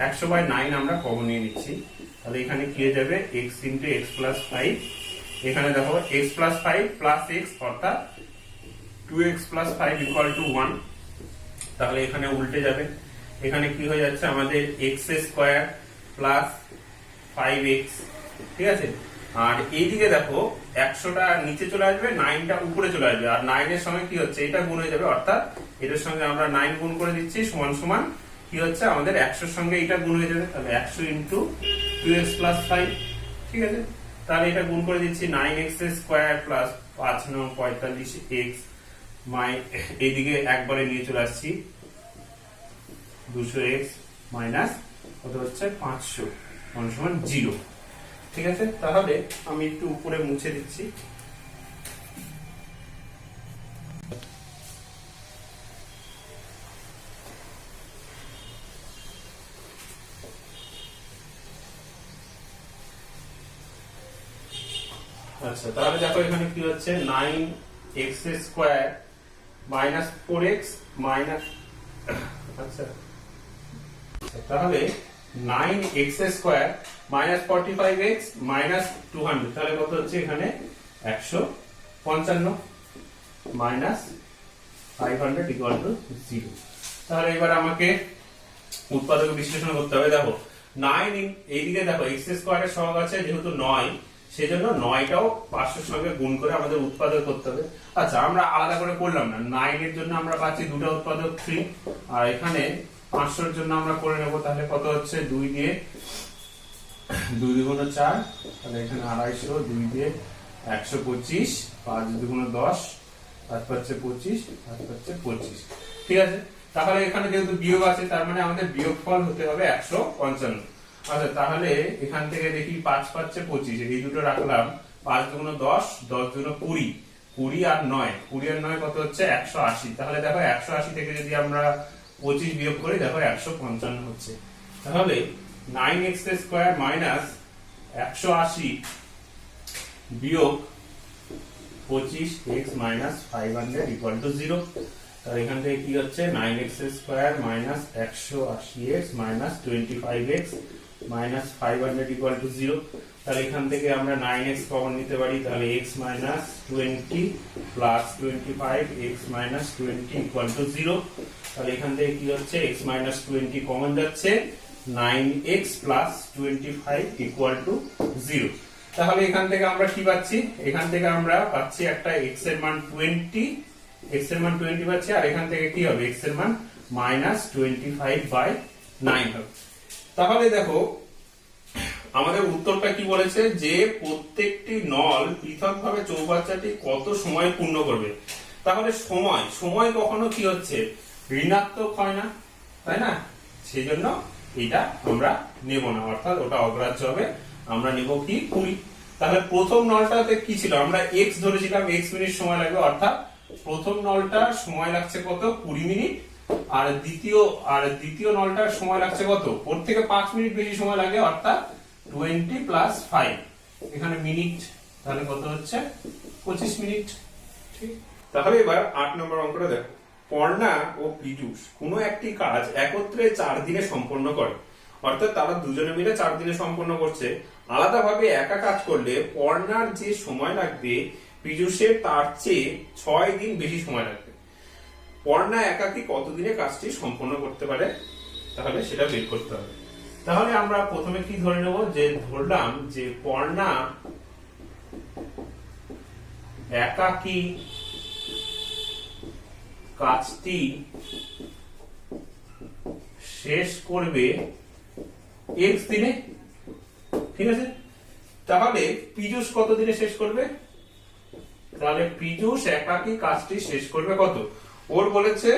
100/9 আমরা কমন নিয়ে নিচ্ছি, তাহলে এখানে কি হয়ে যাবে, x × x + 5, এখানে দেখো x + 5 + x অর্থাৎ 2x + 5 = 1। তাহলে এখানে উল্টে যাবে, এখানে কি হয়ে যাচ্ছে আমাদের x² + 5x। ঠিক আছে, আর এইদিকে দেখো 100টা নিচে চলে আসবে, 9টা উপরে চলে আসবে, আর 9 এর সঙ্গে কি হচ্ছে, এটা গুণ হয়ে যাবে, অর্থাৎ এটার সঙ্গে আমরা 9 গুণ করে দিচ্ছি, সমান সমান কি হচ্ছে আমাদের 100 এর সঙ্গে এটা গুণ হয়ে যাবে, তাহলে 100 × 2x + 5। ঠিক আছে, তাহলে এটা গুণ করে দিচ্ছি, 9x² + 5 × 9 45x, এইদিকে একবারে নিয়ে চলে আসছি, 200x মাইনাস কত হচ্ছে 500 সমান 0। ঠিক আছে, তাহলে আমি একটু উপরে মুছে দিচ্ছি। আচ্ছা, তাহলে দেখো এখানে কি হচ্ছে 9x square minus 4x minus, আচ্ছা তাহলে 9x square minus 45x minus 200, তাহলে কত হচ্ছে এখানে 155 মাইনাস 500 ইকুয়াল টু 0। তাহলে এবার আমাকে উৎপাদক বিশ্লেষণ করতে হবে। দেখো 9 এইদিকে দেখো x স্কয়ারের সহগ আছে যেহেতু 9, সেজন্য 9টাও 500 সঙ্গে গুণ করে আমাদের উৎপাদক করতে হবে। আচ্ছা, আমরা আলাদা করে করলাম না, 9 এর জন্য আমরা পাচ্ছি দুটো উৎপাদক 3, আর এখানে 500 এর জন্য আমরা করে নেব। তাহলে কত হচ্ছে 2 দিয়ে 2 দুগুণ 4, তাহলে এখানে 250, 2 দিয়ে 125, 5 দুগুণ 10, তারপর হচ্ছে 25, তারপর হচ্ছে 25। ঠিক আছে, তাহলে এখানে যেহেতু বিয়োগ আছে তার মানে আমাদের বিয়োগফল হতে হবে 155। আচ্ছা, তাহলে এখান থেকে দেখি 5 পাচ্ছে 25, এই দুটো রাখলাম, 5 দুগুণ 10, 10 দুগুণ 20, 20 আর 9, 20 আর 9 কত হচ্ছে 180। তাহলে দেখো 180 থেকে যদি আমরা 25 বিয়োগ করি দেখো 155 হচ্ছে। তাহলে 9x স্কয়ার মাইনাস 180 বিয়োগ 25x মাইনাস 500 ইকুয়াল টু 0। তাহলে এখান থেকে কি হচ্ছে 9x square minus 180x minus 25x minus 500 equal to 0। তাহলে এখান থেকে আমরা 9x কমন নিতে পারি, তাহলে x minus 20 plus 25 x minus 20 equal to 0। তাহলে এখান থেকে কি হচ্ছে x মাইনাস 20 কমন যাচ্ছে, 9x প্লাস 25 ইকুয়াল টু 0। তাহলে এখান থেকে আমরা কি পাচ্ছি, এখান থেকে আমরা পাচ্ছি একটা x এর মান 20, x এর মান 20 পাচ্ছি, আর এখান থেকে কি হবে x এর মান মাইনাস 25/9 হবে। তাহলে দেখো আমাদের উত্তরটা কি বলেছে, যে প্রত্যেকটি নল পৃথকভাবে চৌবাচ্চাটি কত সময় পূর্ণ করবে। তাহলে সময় কখনো কি হচ্ছে ঋণাত্মক হয় না, তাই না, সেজন্য এটা আমরা নেব না, অর্থাৎ ওটা অগ্রাহ্য হবে, আমরা নেব কি 20। তাহলে প্রথম নলটাতে কি ছিল, আমরা x ধরেছিলাম, x মিনিট সময় লাগবে, অর্থাৎ প্রথম নলটার সময় লাগছে কত 20 মিনিট, আর দ্বিতীয় নলটার সময় লাগছে কত, ওর থেকে 5 মিনিট বেশি সময় লাগে, অর্থাৎ 20 প্লাস 5, এখানে মিনিট, তাহলে কত হচ্ছে 25 মিনিট। ঠিক, তাহলে এবার 8 নম্বর অঙ্কটা দেখো। পর্ণা ও পীযূষ কোনো একটি কাজ একত্রে 4 দিনে সম্পন্ন করে, অর্থাৎ তারা দুজনে মিলে 4 দিনে সম্পন্ন করছে। আলাদাভাবে একা কাজ করলে পর্ণার যে সময় লাগবে পীযূষের তার চেয়ে 6 দিন বেশি সময় লাগবে। পর্ণা একাকী কতদিনে কাজটি সম্পন্ন করতে পারে, তাহলে সেটা বের করতে হবে। তাহলে আমরা প্রথমে কি ধরে নেব, যে ধরলাম যে পর্ণা একাকী কাজটি শেষ করবে x দিনে। ঠিক আছে, তাহলে পীযূষ কত দিনে শেষ করবে, তাহলে পীযূষ একাকী কাজটি শেষ করবে কত, ওর বলেছে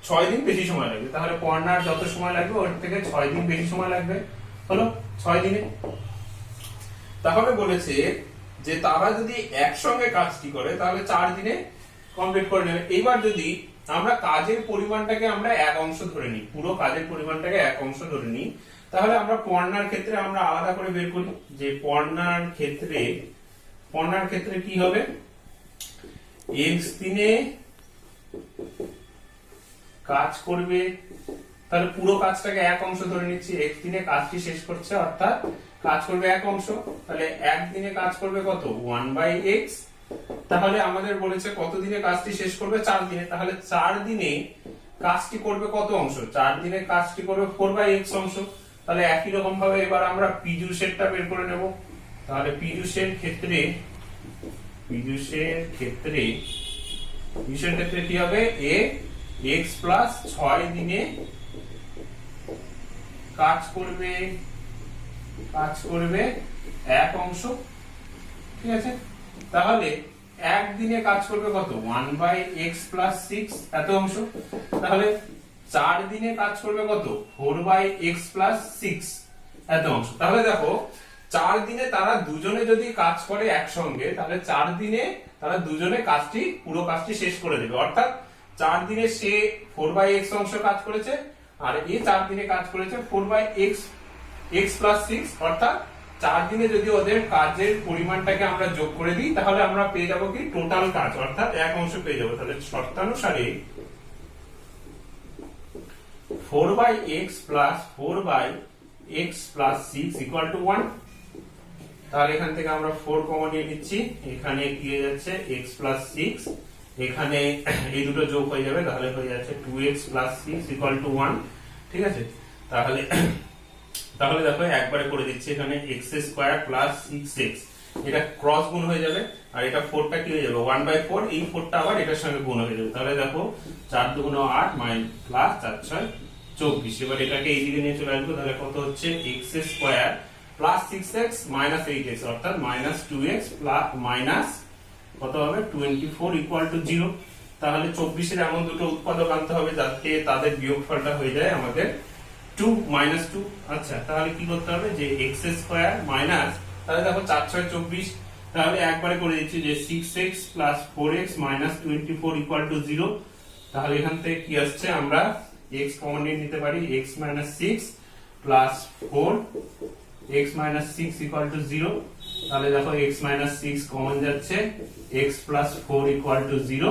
6 দিন বেশি সময় লাগবে, তাহলে পর্ণার যত সময় লাগবে ওর থেকে 6 দিন বেশি সময় লাগবে, হলো 6 দিনে। তাহলে বলেছে যে তারা যদি একসঙ্গে কাজটি করে তাহলে 4 দিনে কমপ্লিট করে নেবে। এইবার যদি আমরা কাজের পরিমাণটাকে আমরা 1 অংশ ধরে নিই, পুরো কাজের পরিমাণটাকে 1 অংশ ধরে নিই, তাহলে আমরা পর্ণার ক্ষেত্রে আমরা আলাদা করে বের করি, যে পর্ণার ক্ষেত্রে কি হবে, x দিনে কাজ করবে, তাহলে পুরো কাজটাকে 1 অংশ ধরে নিচ্ছি, x দিনে কাজটি শেষ করছে, অর্থাৎ কাজ করবে 1 অংশ, তাহলে 1 দিনে কাজ করবে কত 1/x। তাহলে আমাদের বলেছে কত দিনে কাজটি শেষ করবে, 4 দিনে, তাহলে 4 দিনে কাজটি করবে কত অংশ, 4 দিনে কাজটি করবে 4/x অংশ। তাহলে একই রকম ভাবে এবার আমরা পীযূষেরটা বের করে নেব। তাহলে পীযূষের ক্ষেত্রে কি হবে, x প্লাস 6 দিনে কাজ করবে 1 অংশ। ঠিক আছে, তাহলে 1 দিনে কাজ করবে কত 1/x প্লাস 6 এত অংশ। তাহলে 4 দিনে কাজ করবে কত 4/x + 6 এত অংশ। তাহলে দেখো 4 দিনে তারা দুজনে যদি কাজ করে একসঙ্গে, তাহলে 4 দিনে তারা দুজনে পুরো কাজটি শেষ করে দেবে। অর্থাৎ 4 দিনে সে 4/x অংশ কাজ করেছে, আর এই 4 দিনে কাজ করেছে 4/x + 6। অর্থাৎ 4 দিনে যদি ওদের কাজের পরিমাণটাকে আমরা যোগ করে দিই, তাহলে আমরা পেয়ে যাব কি টোটাল কাজ, অর্থাৎ এক অংশ পেয়ে যাব। তাহলে শর্তানুসারে 4/x + 4/x + 6 = 1। তাহলে এখান থেকে আমরা 4 কমন নিয়ে নিচ্ছি, এখানে কি হয়ে যাচ্ছে x + 6, এখানে এই দুটো যোগ হয়ে যাবে, তাহলে হয়ে যাচ্ছে 2x + 6 = 1। ঠিক আছে, তাহলে দেখো একবারে করে দিচ্ছি, এখানে x² + 6x, এটা ক্রস গুণ হয়ে যাবে, আর এটা 4টা কি হয়ে যাবে 1/4, এই 4টা আবার এটার সঙ্গে গুণ হয়ে যাবে। তাহলে দেখো 4 × 2 = 8 + 4 = 6 = 24। এবার এটাকে এই দিকে নিয়ে চলে আসবো, তাহলে কত হচ্ছে x² + 6x - 8x, অর্থাৎ -2x মাইনাস কত হবে 24 = 0। তাহলে 24 এর এমন দুটো উৎপাদক আনতে হবে যাতে তাদের বিয়োগফলটা হয়ে যায় আমাদের 2 - 2। আচ্ছা, তাহলে কি করতে হবে যে x² মাইনাস, তাহলে দেখো 4 × 6 = 24, তাহলে একবারে করে দিচ্ছি যে 6x + 4x - 24 = 0। তাহলে এখান থেকে কি আসছে, আমরা x কমন নিতে পারি, x - 6 + 4 x - 6 = 0। তাহলে দেখো x - 6 কমন যাচ্ছে, x + 4 = 0।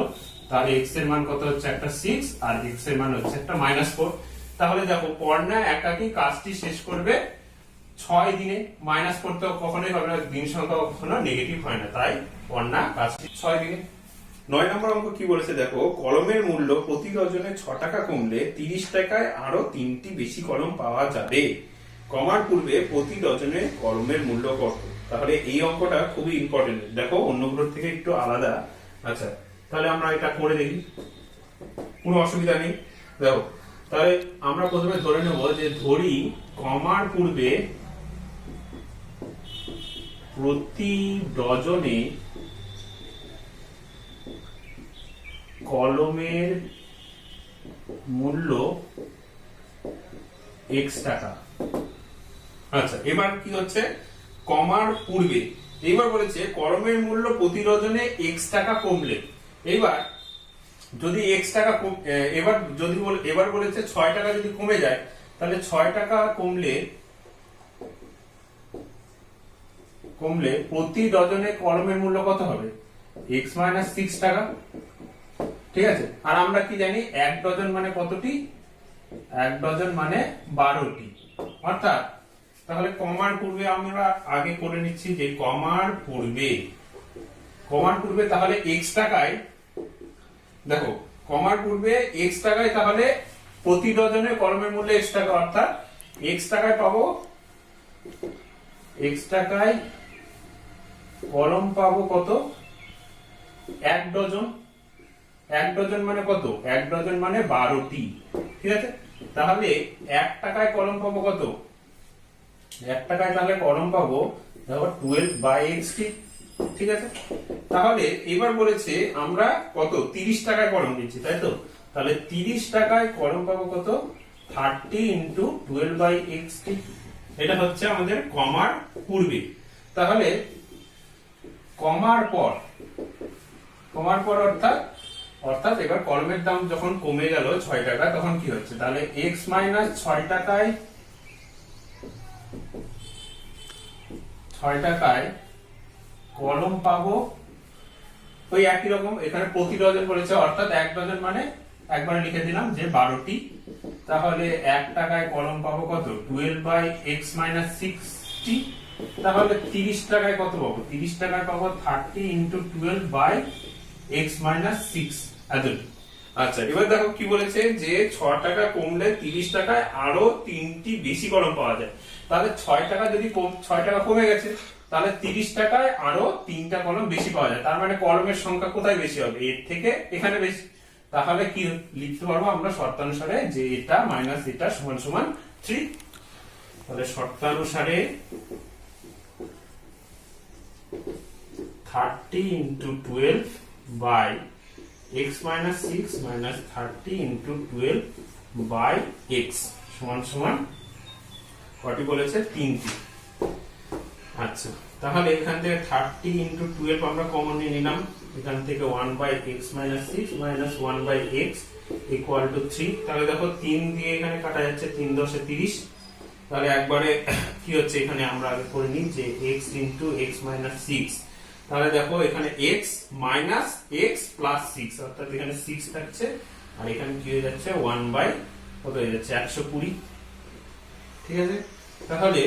তাহলে x এর মান কত হচ্ছে একটা 6, আর x এর মান হচ্ছে একটা -4। তাহলে দেখো পর্ণা একাকী কাজটি শেষ করবে 6 দিনে। -4 তো কখনোই হবে না, দিন সংখ্যা কখনো নেগেটিভ হয় না, তাই পর্ণা কাজটি 6 দিনে। 9 নম্বর অঙ্ক কি বলেছে দেখো, কলমের মূল্য প্রতি ডজনে 6 টাকা কমলে 30 টাকায় আরো 3টি বেশি কলম পাওয়া যাবে। কমার পূর্বে প্রতি ডজনে কলমের মূল্য কত? তাহলে এই অঙ্কটা খুবই ইম্পর্টেন্ট, দেখো অন্যগুলোর থেকে একটু আলাদা। আচ্ছা, তাহলে আমরা এটা করে দেখি, কোনো অসুবিধা নেই। দেখো, তাহলে আমরা প্রথমে ধরে নেব যে ধরি কমার পূর্বে প্রতি ডজনে কলমের মূল্য x টাকা। আচ্ছা, এবার কি হচ্ছে কমার পূর্বে, এবার বলেছে কলমের মূল্য প্রতি ডজনে x টাকা কমলে। এবার যদি x টাকা এবার বলেছে 6 টাকা যদি কমে যায়, তাহলে 6 টাকা কমলে প্রতি ডজনে কলমের মূল্য কত হবে x - 6 টাকা। ঠিক আছে, আর আমরা কি জানি 1 ডজন মানে কতটি, 1 ডজন মানে 12টি। অর্থাৎ তাহলে কমার পূর্বে আমরা আগে করে নিচ্ছি যে কমার পূর্বে তাহলে x টাকায়, দেখো কমার পূর্বে x টাকায়, তাহলে প্রতি ডজনে কলমের মূল্য x টাকা, অর্থাৎ x টাকায় পাবো, x টাকায় কলম পাবো কত 1 ডজন। 1 ডজন মানে কত, 1 ডজন মানে 12টি। ঠিক আছে, তাহলে 1 টাকায় কলম পাবো কত, 1 টাকায় তাহলে কলম পাবো দেখো 12/x। ঠিক আছে, তাহলে এবার বলেছে আমরা কত 30 টাকায় কলম নিচ্ছি, তাই তো। তাহলে 30 টাকায় কলম পাবো কত 30 × 12/x। এটা হচ্ছে আমাদের কমার পূর্বে। তাহলে কমার পর অর্থাৎ এবার কলমের দাম যখন কমে গেল 6 টাকা, তখন কি হচ্ছে, তাহলে x - 6 টাকায় কলম পাবো ওই একই রকম, এখানে প্রতি ডজন বলেছে, অর্থাৎ 1 ডজন মানে একবারে লিখে দিলাম যে 12টি। তাহলে 1 টাকায় কলম পাবো কত 12/x - 60। তাহলে 30 টাকায় কত পাবো, 30 টাকায় পাবো 30 × 12/x - 6 এতটি। আচ্ছা, এবার দেখো কি বলেছে যে 6 টাকা কমলে 30 টাকায় আরো 3টি বেশি কলম পাওয়া যায়। তাহলে 6 টাকা যদি 6 টাকা কমে গেছে, তাহলে 30 টাকায় আরো 3টা কলম বেশি পাওয়া যায়। তার মানে কলমের সংখ্যা কোথায় বেশি হবে, এর থেকে এখানে বেশি। তাহলে কি লিখতে পারবো আমরা শর্তানুসারে যে এটা মাইনাস এটা সমান সমান 3। তাহলে শর্তানুসারে 30 × 12/x - 6 - 30 × বাই এক্স সমান সমান কটি বলেছে 3টি। আচ্ছা, তাহলে এখান থেকে 30 ইন্টু 12 আমরা কমন নিয়ে নিলাম, এখান থেকে 1 by X minus 6 minus 1 by X equal to 3। তাহলে দেখো 3 দিয়ে এখানে কাটা যাচ্ছে, 3 দশে 30। তাহলে একবারে কি হচ্ছে, এখানে আমরা আগে করে নিই যে x ইন্টু এক্স মাইনাস 6। তাহলে দেখো এখানে x মাইনাস এক্স প্লাস 6, অর্থাৎ এখানে 6 থাকছে, আর এখানে কি হয়ে যাচ্ছে 1 বাই কত হয়ে যাচ্ছে 120। ঠিক আছে, তাহলে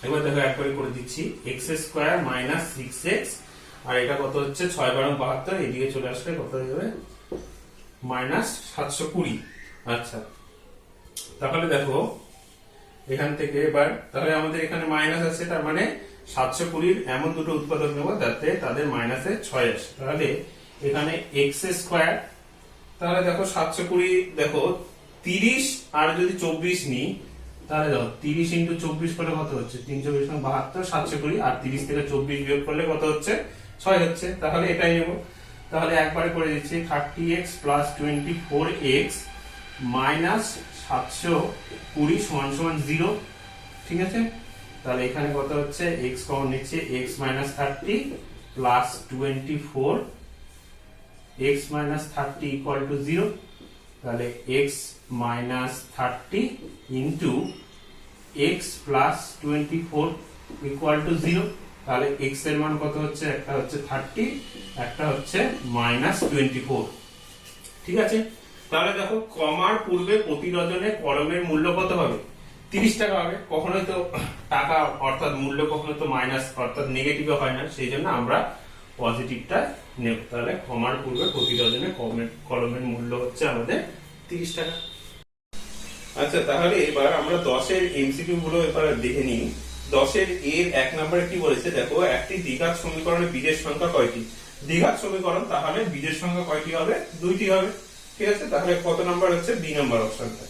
এবার দেখো একবারে করে দিচ্ছি, এক্স স্কোয়ার মাইনাস 6x, আর এটা কত হচ্ছে 6 বারং 72, এদিকে চলে আসলে কত হয়ে যাবে মাইনাস 720। আচ্ছা, তাহলে দেখো এখান থেকে এবার তাহলে আমাদের এখানে মাইনাস আছে, তার মানে 720 এমন দুটো উৎপাদক নেব যাতে তাদের মাইনাসে 6 আসে। তাহলে এখানে এক্স স্কোয়ার, তাহলে দেখো 720, দেখো 30 আর যদি 24 নিই, তাহলে দেখো 30 ইন্টু 24 করলে কত হচ্ছে 324 72, 720, আর 30 থেকে 24 বিয়োগ করলে কত হচ্ছে 6 হচ্ছে। তাহলে এটাই নেব। তাহলে একবারে করে দিচ্ছি 30x প্লাস 24x মাইনাস 720 সমান সমান 0। ঠিক আছে, তাহলে এখানে কত হচ্ছে x কমন নিচ্ছে, x minus 30 plus 24 x minus 30 equal to 0। তাহলে x minus 30 into x plus 24 equal to 0। তাহলে x এর মান কত হচ্ছে, একটা হচ্ছে 30, একটা হচ্ছে মাইনাস 24। ঠিক আছে, তাহলে দেখো কমার পূর্বে প্রতি ডজনে কলমের মূল্য কত হবে, 30 টাকা হবে। কখনোই তো টাকা অর্থাৎ মূল্য কখনো তো মাইনাস অর্থাৎ নেগেটিভ হয় না, সেই জন্য আমরা পজিটিভটা নেব। তাহলে কমার পূর্বে প্রতি ডজনে কলমের মূল্য হচ্ছে আমাদের 30 টাকা। আচ্ছা, তাহলে এবার আমরা 10 এর এমসিকিউ গুলো এবার দেখে নিই। 10 এর এর 1 নম্বরে কি বলেছে, দেখো একটি দ্বিঘাত সমীকরণে বীজের সংখ্যা কয়টি। দ্বিঘাত সমীকরণ, তাহলে বীজের সংখ্যা কয়টি হবে, 2টি হবে। ঠিক আছে, তাহলে কত নাম্বার হচ্ছে, বি নাম্বার অপশনটা।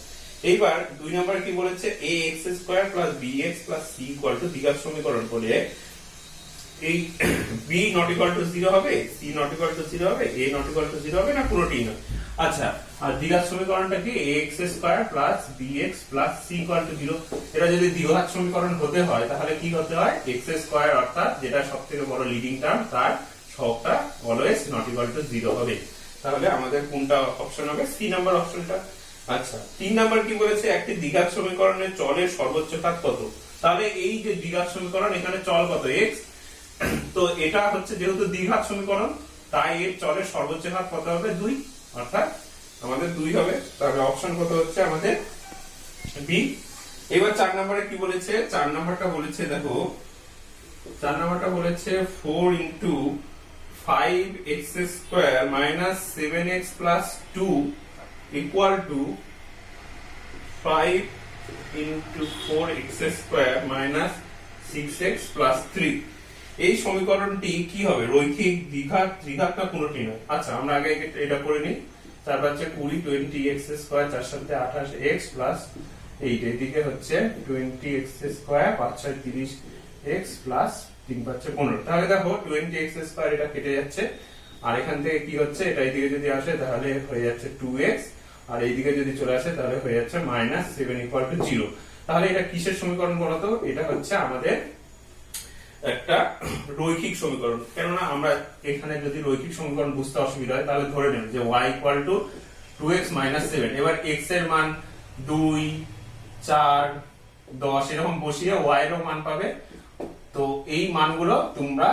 এইবার 2 নম্বরে কি বলেছে, ax square plus bx plus c equal to দ্বিঘাত সমীকরণ বলে এই b নট ইকুয়াল টু 0 হবে, c নট ইকুয়াল টু 0 হবে, a নট ইকুয়াল টু 0 হবে না পুরোটি না। আচ্ছা, আর দ্বিঘাত সমীকরণটা কি, ax square plus bx plus c equal to 0। এটা যদি দ্বিঘাত সমীকরণ হতে হয় তাহলে কি হতে হয়, x স্কয়ার অর্থাৎ যেটা সবথেকে বড় লিডিং টার্ম তার সহগটা অলওয়েজ নট ইকুয়াল টু 0 হবে। তাহলে আমাদের কোনটা অপশন হবে, সি নাম্বার অপশনটা। আচ্ছা, 3 নাম্বার কি বলেছে, একটি দ্বিঘাত সমীকরণের চলের সর্বোচ্চ ঘাত কত। তাহলে এই যে দ্বিঘাত সমীকরণ, এখানে চল কত x, তো এটা হচ্ছে যেহেতু দ্বিঘাত সমীকরণ তাই এর চলের সর্বোচ্চ ঘাত কত হবে, 2, অর্থাৎ আমাদের 2 হবে। তাহলে অপশন কত হচ্ছে আমাদের বি। এবার 4 নম্বরে কি বলেছে, 4 নম্বরটা বলেছে দেখো 4 নম্বরটা বলেছে 4 into 5x square minus 7x plus 2 equal to 5 into 4x square minus 6x plus 3। এই সমীকরণটি কি হবে, রৈখিক, দ্বিঘাত, ত্রিঘাত না কোনটি নয়। আচ্ছা, আমরা আগে এটা করে নিই। 4 5 20 20x স্কয়ার, 4 7 28x প্লাস 8, এদিকে হচ্ছে 20x স্কয়ার, 5 6 30x প্লাস 3 5 15। তাহলে দেখো 20x স্কয়ার এটা কেটে যাচ্ছে, আর এখান থেকে কি হচ্ছে, এটা এইদিকে যদি আসে তাহলে হয়ে যাচ্ছে 2x, আর এইদিকে যদি চলে আসে তাহলে হয়ে যাচ্ছে মাইনাস 7 ইকুয়াল টু 0। তাহলে এটা কিসের সমীকরণ বলতো, এটা হচ্ছে আমাদের একটা রৈখিক সমীকরণ। কেননা আমরা এখানে যদি রৈখিক সমীকরণ বুঝতে অসুবিধা হয় তাহলে ধরে নেব যে y equal to 2x minus 7। এবার x এর মান 2 4 10 এরকম বসিয়ে y এরও মান পাবে। তো এই মানগুলো তোমরা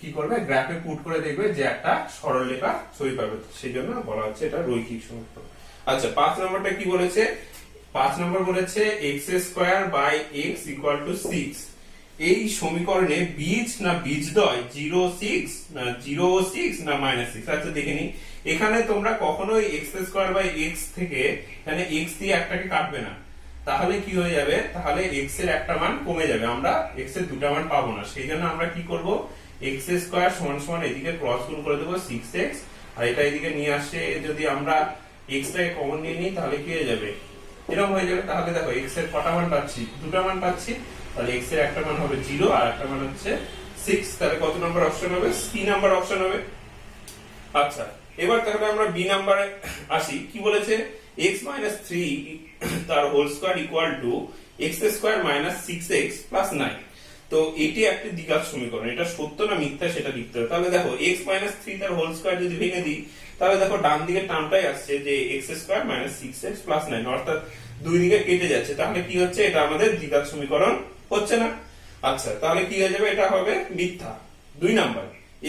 কি করবে, গ্রাফে পুট করে দেখবে যে একটা সরলরেখা ছবি পাবে, সেই জন্য বলা হচ্ছে এটা রৈখিক সমীকরণ। আচ্ছা, 5 নম্বরটা কি বলেছে, 5 নম্বর বলেছে x square by x equal to 6। এই সমীকরণে বীজ না বীজদ্বয় 0 6 না 0 6 না -6। আচ্ছা, দেখে নি, এখানে তোমরা কখনোই x স্কয়ার বাই x থেকে এখানে x দিয়ে একটাকে কাটবে না, তাহলে কি হয়ে যাবে, তাহলে x এর একটা মান কমে যাবে, আমরা x এর দুটো মান পাবো না। সেই জন্য আমরা কি করব, x স্কয়ার সমান সমান এদিকে ক্রস গুণ করে দেব 6x, আর এটা এদিকে নিয়ে আসে যদি আমরা x টাকে কমন নিয়ে নিই তাহলে কি হয়ে যাবে, এরকম হয়ে যাবে। তাহলে দেখো x এর কটা মান পাচ্ছি, দুটো মান পাচ্ছি, তাহলে x এর একটা মান হবে 0 আর একটা মান হচ্ছে 6। তাহলে কত নাম্বার অপশন হবে, সি নাম্বার অপশন হবে। আচ্ছা, এবার তাহলে আমরা বি নাম্বারে আসি। কি বলেছে, x মাইনাস 3 তার whole square equal to x square minus 6x plus 9। তো এটি একটি দ্বিঘাত সমীকরণ, এটা সত্য না মিথ্যা সেটা লিখতে হবে। তাহলে দেখো x মাইনাস 3 তার হোল স্কয়ার যদি ভেঙে দিই, তাহলে দেখো ডান দিকের টার্মটাই আসছে যে x square minus 6x plus 9, অর্থাৎ দুই দিকে কেটে যাচ্ছে। তাহলে কি হচ্ছে, এটা আমাদের দ্বিঘাত সমীকরণ হচ্ছে না। আচ্ছা, তাহলে কি হয়ে যাবে, এটা হবে মিথ্যা। 2 number,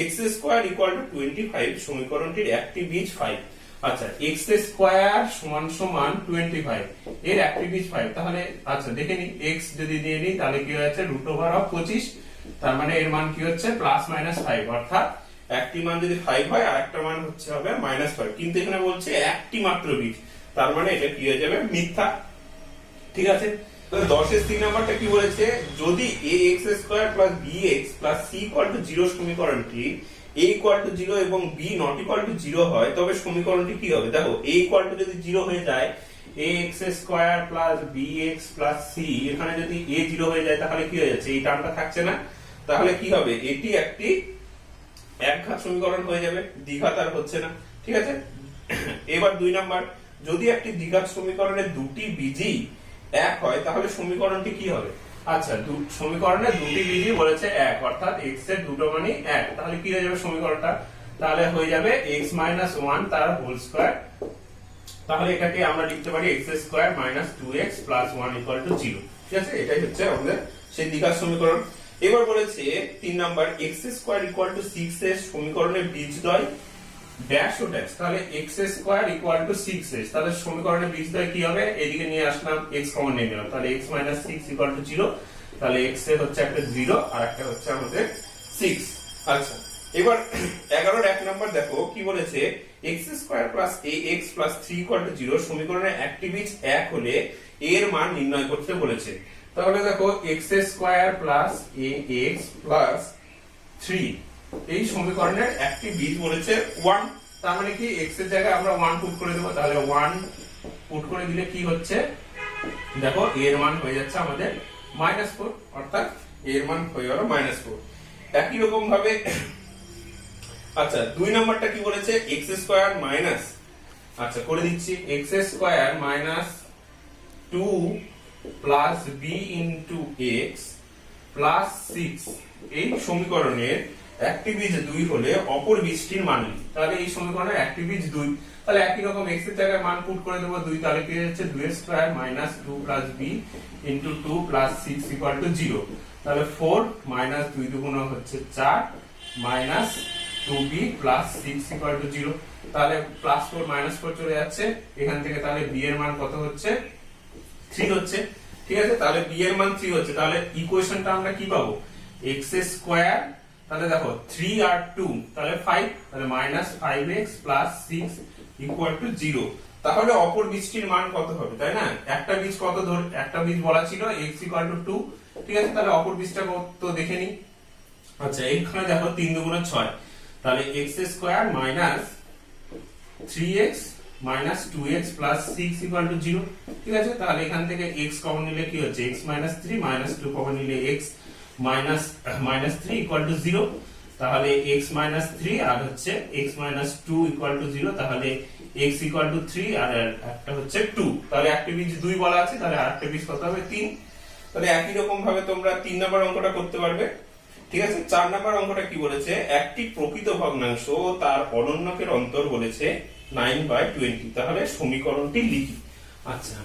x square equal two 25 সমীকরণটির একটি বীজ 5। আচ্ছা, x স্কয়ার সমান সমান 25, এর একটি বীজ 5। তাহলে আচ্ছা দেখে নি, x যদি দিয়ে নিই তাহলে কি হচ্ছে √25, তার মানে এর মান কি হচ্ছে প্লাস মাইনাস 5, অর্থাৎ একটি মান যদি 5 হয় আর একটা মান হচ্ছে হবে -5, কিন্তু এখানে বলছে একটি মাত্র বীজ, তার মানে এটা কি হয়ে যাবে মিথ্যা। ঠিক আছে, 10 এর 3 নাম্বারটা কি বলেছে, যদি ax square plus bx plus c equal to 0 সমীকরণটি a ইকুয়াল টু 0 এবং b নট ইকুয়াল টু 0 হয়, তবে সমীকরণটি কি হবে। দেখো a ইকুয়াল টু যদি 0 হয়ে যায়, ax square plus bx plus c, এখানে যদি a 0 হয়ে যায় তাহলে কি হয়ে যাচ্ছে, এই টার্মটা থাকছে না। তাহলে কি হবে, এটি একটি একঘাত সমীকরণ হয়ে যাবে, দ্বিঘাত আর হচ্ছে না। ঠিক আছে, এবার 2 নাম্বার, যদি একটি দ্বিঘাত সমীকরণের দুটি বীজই এক হয় তাহলে সমীকরণটি কি হবে। আচ্ছা, সমীকরণে দুটি বীজই বলেছে এক, অর্থাৎ x এর দুটো মানই এক, তাহলে কি হয়ে যাবে সমীকরণটা, তাহলে হয়ে যাবে x মাইনাস 1 তার হোল স্কয়ার। তাহলে এটাকে আমরা লিখতে পারি x square minus 2x plus 1 equal to 0। ঠিক আছে, এটাই হচ্ছে আমাদের সেই দ্বিঘাত সমীকরণ। এবার বলেছে 3 number, x square equal two 6x সমীকরণের বীজদ্বয় ড্যাশ ও ড্যাশ। তাহলে x square equal two 6x, তাহলে সমীকরণের বীজদ্বয় কি হবে, এদিকে নিয়ে আসলাম, x কমন নিয়ে নিলাম, তাহলে x মাইনাস 6 ইকুয়াল টু 0। তাহলে x এর হচ্ছে একটা 0 আর একটা হচ্ছে আমাদের 6। আচ্ছা, এবার 11 এর 1 নাম্বার দেখো কি বলেছে, x square plus ax plus 3 equal to 0 সমীকরণের একটি বীজ এক হলে এর মান নির্ণয় করতে বলেছে। তাহলে দেখো x square plus ax plus 3, এই সমীকরণের একটি বীজ বলেছে 1, তার মানে কি x এর জায়গায় আমরা 1 পুট করে দেব। তাহলে 1 পুট করে দিলে কি হচ্ছে, দেখো এর মান হয়ে যাচ্ছে আমাদের -4, অর্থাৎ এর মান হয়ে গেল -4। একই রকম ভাবে আচ্ছা 2 নাম্বারটা কি বলেছে, x স্কয়ার মাইনাস, আচ্ছা করে দিচ্ছি, x square minus 2 plus b into x plus 6, এই সমীকরণের একটি বীজ 2 হলে অপর বীজটির মান লিখি। তাহলে এই সমীকরণের একটি বীজ 2, তাহলে একই রকম x এর জায়গায় মান পুট করে দেব 2, তাহলে কি হচ্ছে 2 square minus 2 plus b into 2 plus 6 equal to 0। তাহলে 4 মাইনাস 2 দুগুণ হচ্ছে 4 minus 2b plus 6 equal to 0। তাহলে প্লাস 4 মাইনাস 4 চলে যাচ্ছে এখান থেকে, তাহলে b এর মান কত হচ্ছে 3 হচ্ছে। ঠিক আছে, তাহলে b এর মান 3 হচ্ছে, তাহলে ইকুয়েশনটা আমরা কি পাবো, x স্কয়ার, তাহলে দেখো 3 আর 2 তাহলে 5, তাহলে minus 5x plus 6 equal to 0। তাহলে অপর বীজটির মান কত হবে, তাই না, একটা বীজ কত, ধর একটা বীজ বলা ছিল x ইকুয়াল টু 2। ঠিক আছে, তাহলে অপর বীজটা কত দেখে নি। আচ্ছা, এখানে দেখো 3 দুগুণ 6, তাহলে x square minus 3x minus 2x plus 6 equal to 0। ঠিক আছে, তাহলে এখান থেকে x কমন নিলে কি হচ্ছে, x মাইনাস 3 মাইনাস 2 কমন নিলে x মাইনাস 3 ইকুয়াল টু 0। তাহলে x মাইনাস 3 আর হচ্ছে x মাইনাস 2 ইকুয়াল টু 0, তাহলে x ইকুয়াল টু 3 আর একটা হচ্ছে 2। তাহলে একটা বীজ 2 বলা আছে, তাহলে আরেকটা বীজ কত হবে 3। তাহলে একই রকম ভাবে তোমরা 3 নাম্বার অঙ্কটা করতে পারবে। ঠিক আছে, 4 নাম্বার অঙ্কটা কি বলেছে, একটি প্রকৃত ভগ্নাংশ তার অনন্যকের অন্তর বলেছে 9/20। তাহলে সমীকরণটি লিখি। আচ্ছা,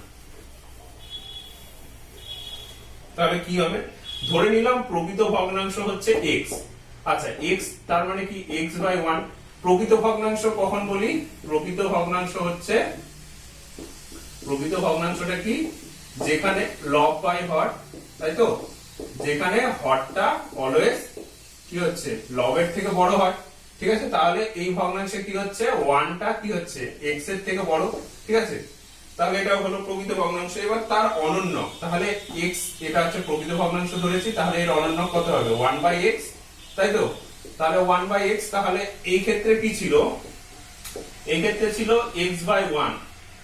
তাহলে কি হবে, ধরে নিলাম প্রকৃত ভগ্নাংশ হচ্ছে x। আচ্ছা, x তার মানে কি x/1। প্রকৃত ভগ্নাংশ কখন বলি, প্রকৃত ভগ্নাংশটা কি, যেখানে লব বাই হর, তাই তো, যেখানে হরটা অলওয়েজ কি হচ্ছে লবের থেকে বড় হয়। ঠিক আছে, তাহলে এই ভগ্নাংশে কি হচ্ছে 1টা কি হচ্ছে x এর থেকে বড়। ঠিক আছে, তাহলে এটা হলো প্রকৃত ভগ্নাংশ। এবার তার অনন্য, তাহলে x এটা হচ্ছে প্রকৃত ভগ্নাংশ ধরেছি, তাহলে এর অনন্য কত হবে 1/x, তাই তো। তাহলে 1/x, তাহলে এই ক্ষেত্রে কি ছিল, এই ক্ষেত্রে ছিল x/1।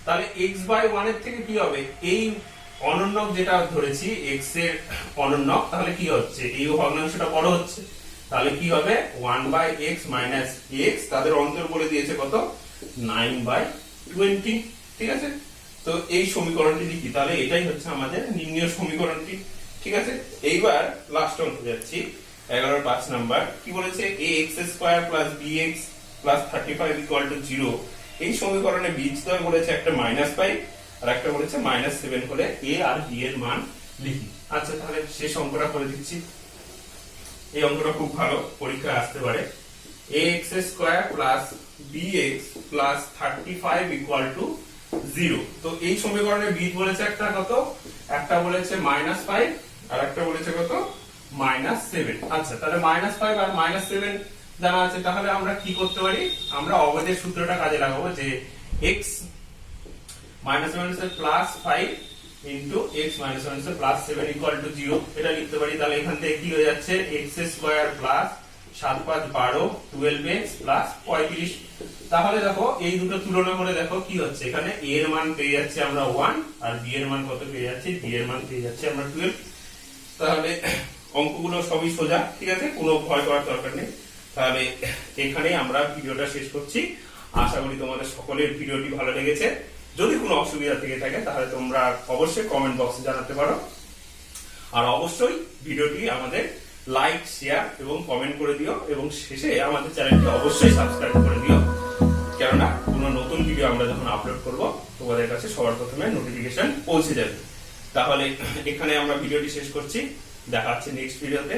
তাহলে x/1 এর থেকে কি হবে, এই অনন্যক যেটা ধরেছি x এর অনন্যক, তাহলে কি হচ্ছে এই ভগ্নাংশটা বড় হচ্ছে, তাহলে কি হবে 1/x মাইনাস x, তাদের অন্তর বলে দিয়েছে কত 9/20। ঠিক আছে। তো এই সমীকরণটি লিখি, তাহলে এটাই হচ্ছে আমাদের নির্ণয় সমীকরণটি। ঠিক আছে, এইবার লাস্ট অঙ্ক যাচ্ছি 11-5 নাম্বার। কি বলেছে? ax² + bx + 35 = 0। এই সমীকরণে বীজদ্বয় বলেছে একটা -5 আর একটা বলেছে -7 হলে a আর b এর মান লিখি। আচ্ছা, তাহলে শেষ অঙ্কটা করে দিচ্ছি। এই অঙ্কটা খুব ভালো, পরীক্ষায় আসতে পারে। ax² + bx + 35 = 0। তো এই সমীকরণে বীজ বলেছে একটা কত, একটা বলেছে -5 আর একটা বলেছে কত, -7। আচ্ছা, তাহলে -5 আর -7 জানা আছে, তাহলে আমরা কি করতে পারি? আমরা অবধের সূত্রটা কাজে লাগাবো যে x -7 +5 x -7 + 0 এটা লিখতে পারি। তাহলে এখান থেকে কি হয়ে যাচ্ছে? x² + 7 5 12 12x + 35। তাহলে দেখো এই দুটো তুলনা করে দেখো কি হচ্ছে। এখানে a এর মান পেয়ে যাচ্ছে আমরা 1 আর b এর মান কত পেয়ে যাচ্ছি? b এর মান পেয়ে যাচ্ছে আমরা 12। তাহলে অঙ্কগুলো সবই সোজা, ঠিক আছে, কোনো ভয় করার দরকার নেই। তাহলে এখানেই আমরা ভিডিওটা শেষ করছি। আশা করি তোমাদের সকলের ভিডিওটি ভালো লেগেছে। যদি কোনো অসুবিধা থেকে থাকে তাহলে তোমরা অবশ্যই কমেন্ট বক্সে জানাতে পারো। আর অবশ্যই ভিডিওটি আমাদের লাইক, শেয়ার এবং কমেন্ট করে দিও, এবং শেষে আমাদের চ্যানেলটি অবশ্যই সাবস্ক্রাইব করে দিও, কেননা কোনো নতুন ভিডিও আমরা যখন আপলোড করব তোমাদের কাছে সবার প্রথমে নোটিফিকেশন পৌঁছে যাবে। তাহলে এখানে আমরা ভিডিওটি শেষ করছি, দেখা হচ্ছে নেক্সট ভিডিওতে।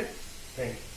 Thank you.